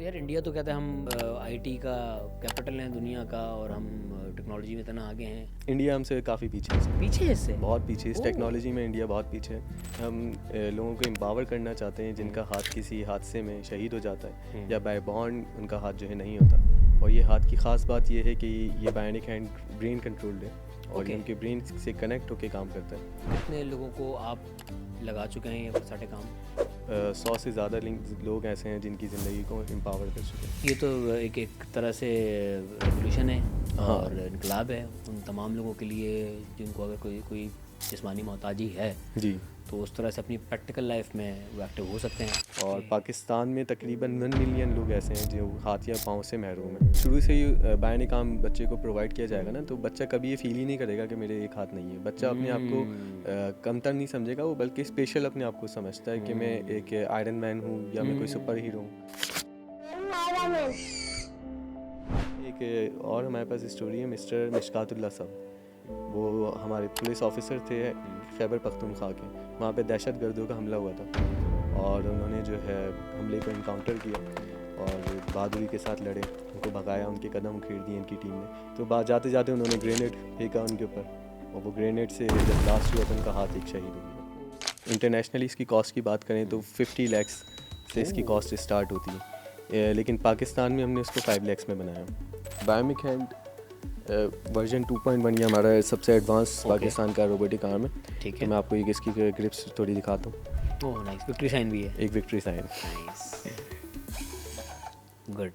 यार इंडिया तो कहते हैं हम आईटी का कैपिटल है दुनिया का, और हम टेक्नोलॉजी में इतना आगे हैं। इंडिया हमसे काफ़ी पीछे है। पीछे है इससे? बहुत पीछे इस ओह! टेक्नोलॉजी में इंडिया बहुत पीछे है। हम लोगों को एम्पावर करना चाहते हैं जिनका हाथ किसी हादसे में शहीद हो जाता है या बाय बॉर्न उनका हाथ जो है नहीं होता। और ये हाथ की ख़ास बात ये है कि ये बायोनिक हैंड ब्रेन कंट्रोल्ड है और ओके। ये उनके ब्रेन से कनेक्ट होकर काम करता है। कितने लोगों को आप लगा चुके हैं ये सारे काम? 100 से ज़्यादा लोग ऐसे हैं जिनकी ज़िंदगी को एम्पावर कर चुके हैं। ये तो एक तरह से रेवोल्यूशन है हाँ। और इनकलाब है उन तमाम लोगों के लिए जिनको अगर कोई जिस्मानी मोहताजी है जी। तो उस तरह से अपनी प्रैक्टिकल लाइफ में वो एक्टिव हो सकते हैं। और पाकिस्तान में तकरीबन 1 मिलियन लोग ऐसे हैं जो हाथ या पाँव से महरूम हैं। शुरू से ही बायोनिक आर्म बच्चे को प्रोवाइड किया जाएगा ना, तो बच्चा कभी ये फील ही नहीं करेगा कि मेरे एक हाथ नहीं है। बच्चा अपने आप को कमतर नहीं समझेगा, वो बल्कि स्पेशल अपने आप को समझता है कि मैं एक आयरन मैन हूँ या मैं कोई सुपर हीरो हूँ। एक और हमारे पास स्टोरी है मिस्टर मिशकातुल्लाह साहब। वो हमारे पुलिस ऑफिसर थे खैबर पख्तूनख्वा के। वहाँ पे दहशतगर्दों का हमला हुआ था और उन्होंने जो है हमले को इनकाउंटर किया और बहादुरी के साथ लड़े, उनको भगाया, उनके कदम उखेड़ दिए इनकी टीम ने। तो जाते जाते उन्होंने ग्रेनेड फेंका उनके ऊपर और वो ग्रेनेड से जब ब्लास्ट हुआ तो उनका हाथ एक शहीद हो गया। इंटरनेशनली इसकी कॉस्ट की बात करें तो 50 लाख से इसकी कॉस्ट स्टार्ट होती है, लेकिन पाकिस्तान में हमने उसको 5 लाख में बनाया। बायोनिक हैंड वर्जन 2.1 ये हमारा सबसे एडवांस पाकिस्तान का रोबोटिक आर्म है। ठीक तो है। मैं आपको एक इसकी ग्रिप्स थोड़ी दिखाता हूँ। ओह नाइस, विक्ट्री साइन भी है। एक विक्ट्री साइन। Nice, good.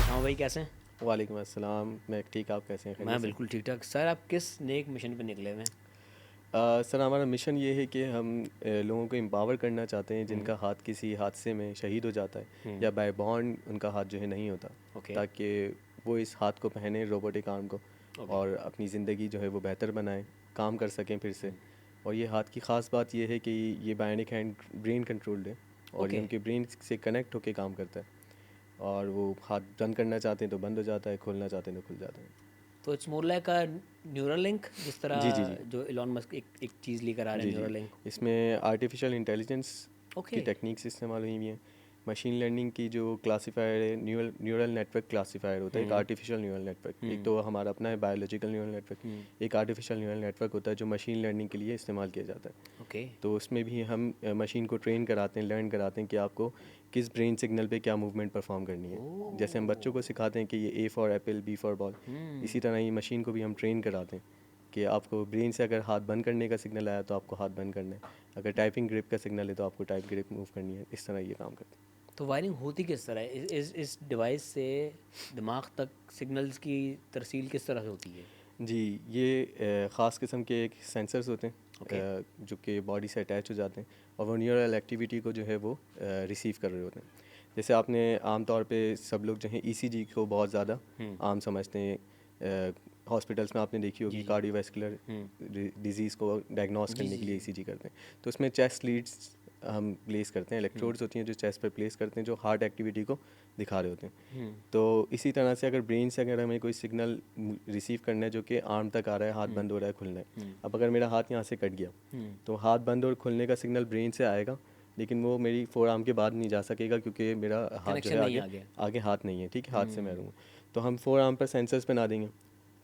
हाँ भाई, कैसे हैं? वालेकुम अस्सलाम, मैं ठीक, आप कैसे हैं? मैं बिल्कुल ठीक ठाक। सर आप किस नेक मिशन पे निकले हुए हैं? सर हमारा मिशन ये है कि हम लोगों को एम्पावर करना चाहते हैं जिनका हाथ किसी हादसे में शहीद हो जाता है या बाय बॉर्न उनका हाथ जो है नहीं होता, ओके। ताकि वो इस हाथ को पहने रोबोटिक आर्म को और अपनी ज़िंदगी जो है वो बेहतर बनाएं, काम कर सकें फिर से। और ये हाथ की ख़ास बात ये है कि ये बायोनिक हैंड ब्रेन कंट्रोल्ड है और ये ओके। उनके ब्रेन से कनेक्ट होकर काम करता है। और वो हाथ बंद करना चाहते हैं तो बंद हो जाता है, खोलना चाहते हैं तो खुल जाता है। तो it's more like a neural link, जिस तरह जी जी जी जो इलॉन मस्क एक चीज़ लेकर आ रहे जी हैं, जी। Neural link. इसमें आर्टिफिशियल इंटेलिजेंस की ओके। टेक्निक्स इस्तेमाल हुई हुई हैं। मशीन लर्निंग की जो क्लासीफायर है, न्यूरल नेटवर्क क्लासीफायर होता है, एक आर्टिफिशियल न्यूरल नेटवर्क, एक तो हमारा अपना है बायोलॉजिकल न्यूरल नेटवर्क, एक आर्टिफिशियल न्यूरल नेटवर्क होता है जो मशीन लर्निंग के लिए इस्तेमाल किया जाता है। ओके। तो उसमें भी हम मशीन को ट्रेन कराते हैं, लर्न कराते हैं कि आपको किस ब्रेन सिग्नल पे क्या मूवमेंट परफॉर्म करनी है। जैसे हम बच्चों को सिखाते हैं कि ये A for apple, B for ball, इसी तरह ही मशीन को भी हम ट्रेन कराते हैं कि आपको ब्रेन से अगर हाथ बंद करने का सिग्नल आया तो आपको हाथ बंद करना है, अगर टाइपिंग ग्रिप का सिग्नल है तो आपको टाइप ग्रिप मूव करनी है। इस तरह ये काम करते हैं। तो वायरिंग होती किस तरह है? इस डिवाइस से दिमाग तक सिग्नल्स की तरसील किस तरह से होती है? जी, ये ख़ास किस्म के एक सेंसर्स होते हैं जो कि बॉडी से अटैच हो जाते हैं और वो न्यूरल एक्टिविटी को जो है वो रिसीव कर रहे होते हैं। जैसे आपने आम तौर पे सब लोग जो हैं ईसीजी को बहुत ज़्यादा आम समझते हैं। हॉस्पिटल्स में आपने देखी होगी कार्डियोवैस्कुलर डिजीज़ को डायग्नोस करने के लिए ईसीजी करते हैं। तो उसमें चेस्ट लीड्स हम प्लेस करते हैं, इलेक्ट्रोड्स होती हैं जो चेस्ट पर प्लेस करते हैं जो हार्ट एक्टिविटी को दिखा रहे होते हैं। तो इसी तरह से अगर ब्रेन से अगर हमें कोई सिग्नल रिसीव करना है जो कि आर्म तक आ रहा है, हाथ बंद हो रहा है, खुलना है। अब अगर मेरा हाथ यहाँ से कट गया तो हाथ बंद और खुलने का सिग्नल ब्रेन से आएगा, लेकिन वो मेरी फोर आर्म के बाद नहीं जा सकेगा क्योंकि मेरा हाथ जो है आगे हाथ नहीं है। ठीक है, हाथ से मैं रहूँगा। तो हम फोर आर्म पर सेंसर्स बना देंगे,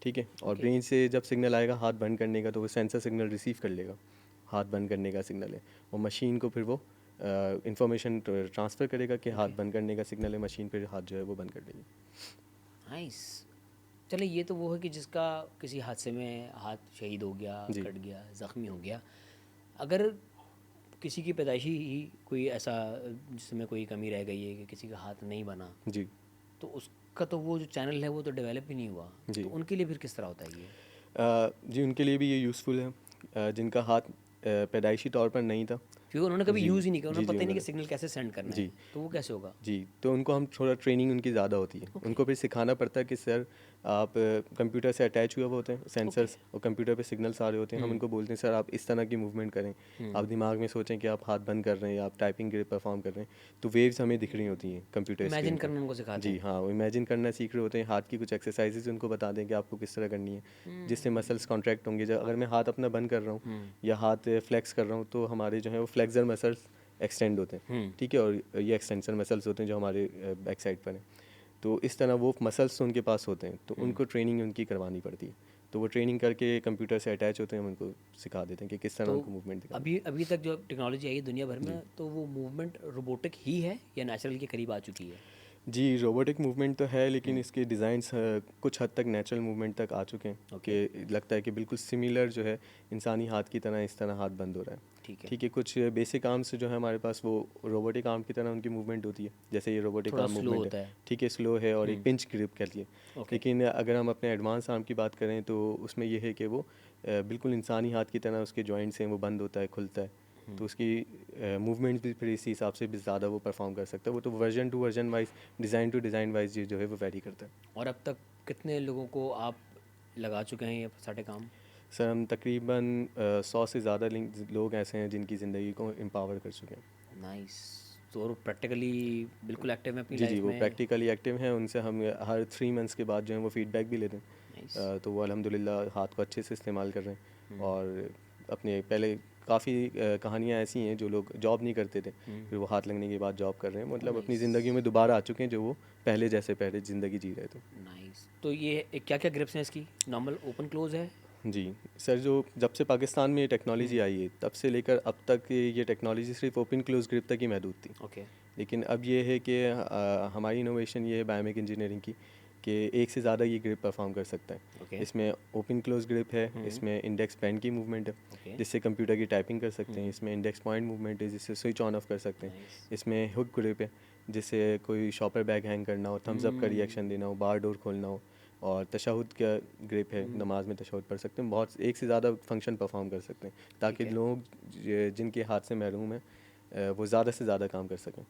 ठीक है। और ब्रेन से जब सिग्नल आएगा हाथ बंद करने का तो वो सेंसर सिग्नल रिसीव कर लेगा, हाथ बंद करने का सिग्नल है, और मशीन को फिर वो इंफॉर्मेशन ट्रांसफ़र करेगा कि हाथ बंद करने का सिग्नल है, मशीन फिर हाथ जो है वो बंद कर देगी। नाइस। चले, ये तो वो है कि जिसका किसी हादसे में हाथ शहीद हो गया, कट गया, ज़ख्मी हो गया। अगर किसी की पैदाइशी ही कोई ऐसा जिसमें कोई कमी रह गई है कि किसी का हाथ नहीं बना, जी तो उसका तो वो जो चैनल है वो तो डेवलप ही नहीं हुआ, जी तो उनके लिए फिर किस तरह होता है ये? जी, उनके लिए भी ये यूज़फुल है जिनका हाथ पैदाइशी तौर पर नहीं था क्योंकि उन्होंने कभी जी, यूज़ ही नहीं किया, जी, उन्हें जी, पता ही नहीं कि उन्होंने सिग्नल कैसे सेंड करना जी। है, तो वो कैसे होगा? जी, तो उनको हम थोड़ा ट्रेनिंग उनकी ज़्यादा होती है। उनको फिर सिखाना पड़ता है कि सर आप कंप्यूटर से अटैच हुए हुए होते हैं ओके। सेंसर्स और कंप्यूटर पे सिग्नल्स आ रहे होते हैं। हम उनको बोलते हैं सर आप इस तरह की मूवमेंट करें। आप दिमाग में सोचें कि आप हाथ बंद कर रहे हैं या आप टाइपिंग ग्रिप परफॉर्म कर रहे हैं, तो वेव्स हमें दिख रही होती हैं कंप्यूटर स्क्रीन इमेजिन पे। करना उनको सिखाते जी हैं। हाँ, वो इमेजिन करना सीख रहे होते हैं। हाथ की कुछ एक्सरसाइजेज उनको बता दें कि आपको किस तरह करनी है, जिससे मसल्स कॉन्ट्रैक्ट होंगे। जब अगर मैं हाथ अपना बंद कर रहा हूँ या हाथ फ्लेक्स कर रहा हूँ, तो हमारे जो है वो फ्लेक्सर मसल्स एक्सटेंड होते हैं, ठीक है, और ये एक्सटेंसर मसल्स होते हैं जो हमारे बैक साइड पर हैं। तो इस तरह वो मसल्स उनके पास होते हैं, तो उनको ट्रेनिंग उनकी करवानी पड़ती है। तो वो ट्रेनिंग करके कंप्यूटर से अटैच होते हैं, हम उनको सिखा देते हैं कि किस तरह तो उनको मूवमेंट दिखानी अभी अभी तक जो टेक्नोलॉजी आई है दुनिया भर है। जी में, तो वो मूवमेंट रोबोटिक ही है या नेचुरल के करीब आ चुकी है? जी, रोबोटिक मूवमेंट तो है, लेकिन इसके डिज़ाइंस कुछ हद तक नेचुरल मूवमेंट तक आ चुके हैं ओके। कि लगता है कि बिल्कुल सिमिलर जो है इंसानी हाथ की तरह इस तरह हाथ बंद हो रहा है। ठीक है। ठीक है, कुछ बेसिक आर्म्स जो है हमारे पास वो रोबोटिक आर्म की तरह उनकी मूवमेंट होती है, जैसे ये रोबोटिक थोड़ा आर्म स्लो मूवमेंट है। होता है। ठीक है, स्लो है और एक पिंच ग्रिप कह लिए। ओके। लेकिन अगर हम अपने एडवांस आर्म की बात करें तो उसमें ये है कि वो बिल्कुल इंसानी हाथ की तरह उसके जॉइंट्स हैं, वो बंद होता है, खुलता है। तो उसकी मूवमेंट्स भी फिर इसी हिसाब से भी ज़्यादा वो परफॉर्म कर सकता है। वो तो version to version wise, design to design wise ये जो है वो वैरी करता है। और अब तक कितने लोगों को आप लगा चुके हैं ये सारे काम? सर हम तकरीबन 100 से ज़्यादा लोग ऐसे हैं जिनकी ज़िंदगी को एम्पावर कर चुके हैं। नाइस। तो प्रैक्टिकली बिल्कुल एक्टिव है अपनी जी, जी, लाइफ वो में? प्रैक्टिकली एक्टिव हैं। उनसे हम हर 3 मंथ्स के बाद जो है वो फीडबैक भी लेते हैं। नाइस। तो वो अल्हम्दुलिल्लाह हाथ को अच्छे से इस्तेमाल कर रहे हैं। और अपने पहले काफ़ी कहानियाँ ऐसी हैं जो लोग जॉब नहीं करते थे, फिर वो हाथ लगने के बाद जॉब कर रहे हैं। मतलब अपनी नाइस। ज़िंदगी में दोबारा आ चुके हैं, जो वो पहले जैसे पहले ज़िंदगी जी रहे थे। नाइस। तो ये क्या क्या ग्रिप्स हैं इसकी? नॉर्मल ओपन क्लोज है? जी, सर जो जब से पाकिस्तान में ये टेक्नोलॉजी आई है, तब से लेकर अब तक ये टेक्नोलॉजी सिर्फ़ ओपन क्लोज़ ग्रिप तक ही महदूद थी। ओके। लेकिन अब ये है कि हमारी इनोवेशन ये है बायोमेक इंजीनियरिंग की, कि एक से ज़्यादा ये ग्रिप परफॉर्म कर सकता है। ओके। इसमें ओपन क्लोज ग्रिप है, इसमें इंडेक्स पेन की मूवमेंट है ओके। जिससे कंप्यूटर की टाइपिंग कर सकते हैं। इसमें इंडेक्स पॉइंट मूवमेंट है जिससे स्विच ऑन ऑफ कर सकते हैं। नाइस। इसमें हुक ग्रिप है जिससे कोई शॉपर बैग हैंग करना हो, थम्स अप का रिएक्शन देना हो, बार डोर खोलना हो। और तशहुद का ग्रिप है, नमाज में तशहुद पढ़ सकते हैं। बहुत एक से ज़्यादा फंक्शन परफॉर्म कर सकते हैं ताकि है। लोग जिनके हाथ से महरूम हैं वो ज़्यादा से ज़्यादा काम कर सकें।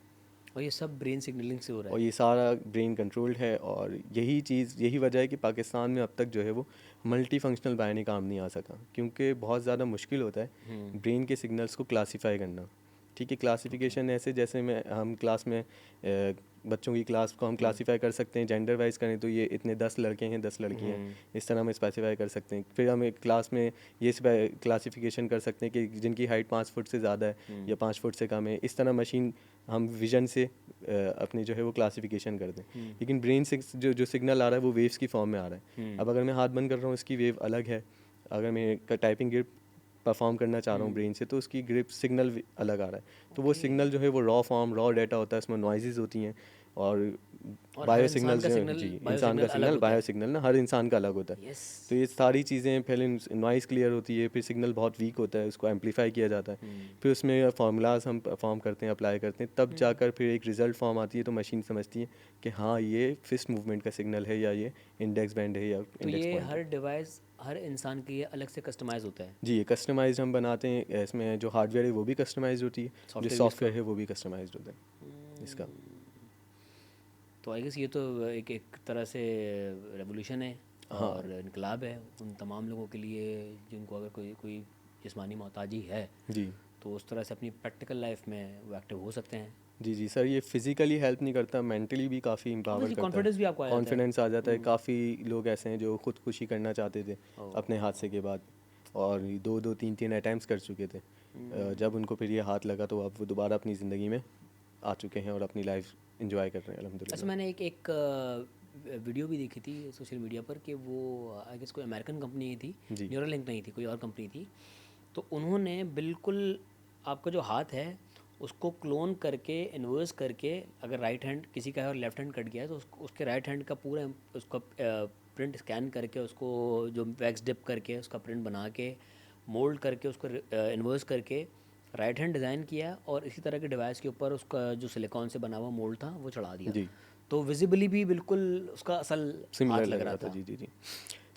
और ये सब ब्रेन सिग्नलिंग से हो रहा और है? ये सारा ब्रेन कंट्रोल्ड है, और यही वजह है कि पाकिस्तान में अब तक जो है वो मल्टी फंक्शनल बायोनिक आर्म नहीं आ सका, क्योंकि बहुत ज़्यादा मुश्किल होता है ब्रेन के सिग्नल्स को क्लासीफाई करना। ठीक है, क्लासिफिकेशन ऐसे जैसे में हम क्लास में बच्चों की क्लास को हम क्लासीफाई कर सकते हैं जेंडर वाइज करें तो ये इतने 10 लड़के हैं, 10 लड़कियाँ हैं, इस तरह हम स्पेसिफाई कर सकते हैं। फिर हम एक क्लास में ये क्लासिफिकेशन कर सकते हैं कि जिनकी हाइट 5 फुट से ज़्यादा है या 5 फुट से कम है। इस तरह मशीन हम विजन से अपनी जो है वो क्लासिफिकेशन कर दें। लेकिन ब्रेन से जो सिग्नल आ रहा है वो वेव्स की फॉर्म में आ रहा है। अब अगर मैं हाथ बंद कर रहा हूँ, इसकी वेव अलग है। अगर मैं टाइपिंग ग्रिप परफॉर्म करना चाह रहा हूँ ब्रेन से, तो उसकी ग्रिप सिग्नल अलग आ रहा है। तो वो सिग्नल जो है वो रॉ फॉर्म, रॉ डाटा होता है, इसमें नॉइजेज होती हैं। और और हर बायो इंसान सिग्नल्स का जो हैं, सिग्नल, जी, बायो इंसान का सिग्नल अलग सिग्नल, होता बायो है। सिग्नल ना हर इंसान का अलग होता है। यस। तो ये सारी चीज़ें पहले नॉइज़ क्लियर होती है, फिर सिग्नल बहुत वीक होता है, उसको एम्पलीफाई किया जाता है। फिर उसमें फार्मूलाज हम फॉर्म करते हैं, अप्लाई करते हैं, तब जाकर फिर एक रिज़ल्ट फॉर्म आती है। तो मशीन समझती है कि हाँ ये फिस्ट मूवमेंट का सिग्नल है, या ये इंडेक्स बैंड है, या तो इंडेक्स ये पॉइंट हर है। डिवाइस हर इंसान के लिए अलग से कस्टमाइज होता है? जी, ये कस्टमाइज्ड हम बनाते हैं। इसमें जो हार्डवेयर है वो भी कस्टमाइज्ड होती है, जो सॉफ्टवेयर भी इसका? सॉफ्टवेयर है वो भी कस्टमाइज्ड होता है इसका। तो आई गेस ये तो एक एक तरह से रेवोल्यूशन है हाँ और इनकलाब है उन तमाम लोगों के लिए जिनको अगर कोई कोई जिस्मानी मोहताजी है, जी, तो उस तरह से अपनी प्रैक्टिकल लाइफ में वो एक्टिव हो सकते हैं। जी, जी सर, ये फिज़िकली हेल्प नहीं करता, मेंटली भी काफ़ी एम्पावर ऑब्वियसली करता है। कॉन्फिडेंस भी आपको आ जाता है। कॉन्फिडेंस आ जाता है। काफ़ी लोग ऐसे हैं जो ख़ुदकुशी करना चाहते थे अपने हादसे के बाद, और 2-2 3-3 अटैम्प्ट्स कर चुके थे। जब उनको फिर ये हाथ लगा तो अब वो दोबारा अपनी ज़िंदगी में आ चुके हैं और अपनी लाइफ एंजॉय कर रहे हैं अच्छा, अल्हम्दुलिल्लाह। मैंने एक वीडियो भी देखी थी सोशल मीडिया पर कि वो आई गेस कोई अमेरिकन कंपनी थी, जी, न्यूरालिंक नहीं थी, कोई और कंपनी थी। तो उन्होंने बिल्कुल आपका जो हाथ है उसको क्लोन करके इन्वर्स करके, अगर राइट हैंड किसी का है और लेफ्ट हैंड कट गया है तो उसके राइट हैंड का पूरा उसका प्रिंट स्कैन करके, उसको जो वैक्स डिप करके उसका प्रिंट बना के मोल्ड करके उसको इन्वर्स करके राइट हैंड डिज़ाइन किया, और इसी तरह के डिवाइस के ऊपर उसका जो सिलिकॉन से बना हुआ मोल्ड था वो चढ़ा दिया। जी, तो विजिबली भी बिल्कुल उसका असल सिमिलर हाथ लग लग रहा रहा था। था। जी, जी, जी।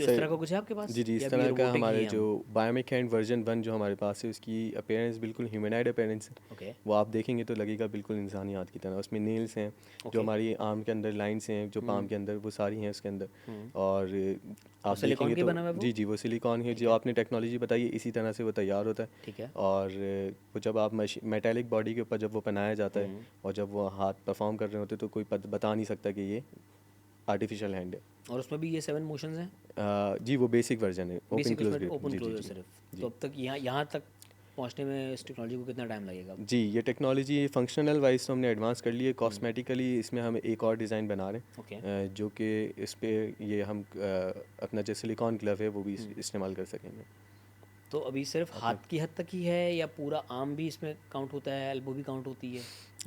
तो इस तरह का कुछ है आपके पास जी जी, या इस अभी तरह का रोबोटिक ही हमारे है जो हम? बायोमिक हैंड वर्जन 1 जो हमारे पास है उसकी अपीयरेंस बिल्कुल ह्यूमनॉइड अपीयरेंस है। ओके वो आप देखेंगे तो लगेगा बिल्कुल इंसानी हाथ की तरह। उसमें नेल्स हैं, जो ओके। हमारी आर्म के अंदर लाइंस हैं, जो पाम के अंदर, वो सारी हैं उसके अंदर। हम्म। और और आप सिलिकॉन देखेंगे के तो बना हुआ है वो? जी जी, वो सिलिकॉन है, ठीक जो है आपने टेक्नोलॉजी बताई है इसी तरह से वो तैयार होता है। ठीक है। और वो जब आप मेटेलिक बॉडी के ऊपर जब वो पहनाया जाता है हम्म। और जब वो हाथ परफॉर्म कर रहे होते तो कोई बता नहीं सकता कि ये आर्टिफिशियल हैंड है। और उसमें भी ये 7 मोशंस हैं? जी, वो बेसिक वर्जन है, ओपन बेसिक क्लोज उसमें ग्रिप। ओपन जी जी क्लोजर जी सिर्फ? तो जी अब तक यहाँ तक पहुँचने में इस टेक्नोलॉजी को कितना टाइम लगेगा? जी, ये टेक्नोलॉजी फंक्शनल वाइज तो हमने एडवांस कर ली है। हम्म। कॉस्मेटिकली इसमें हम एक और डिज़ाइन बना रहे ओके। हैं, जो कि इस पे ये हम अपना जो सिलिकॉन ग्लव है वो भी हम्म। इस्तेमाल कर सकेंगे तो अभी सिर्फ अपने। हाथ की हद तक ही है या पूरा आर्म भी इसमें काउंट होता है, एल्बो भी काउंट होती है?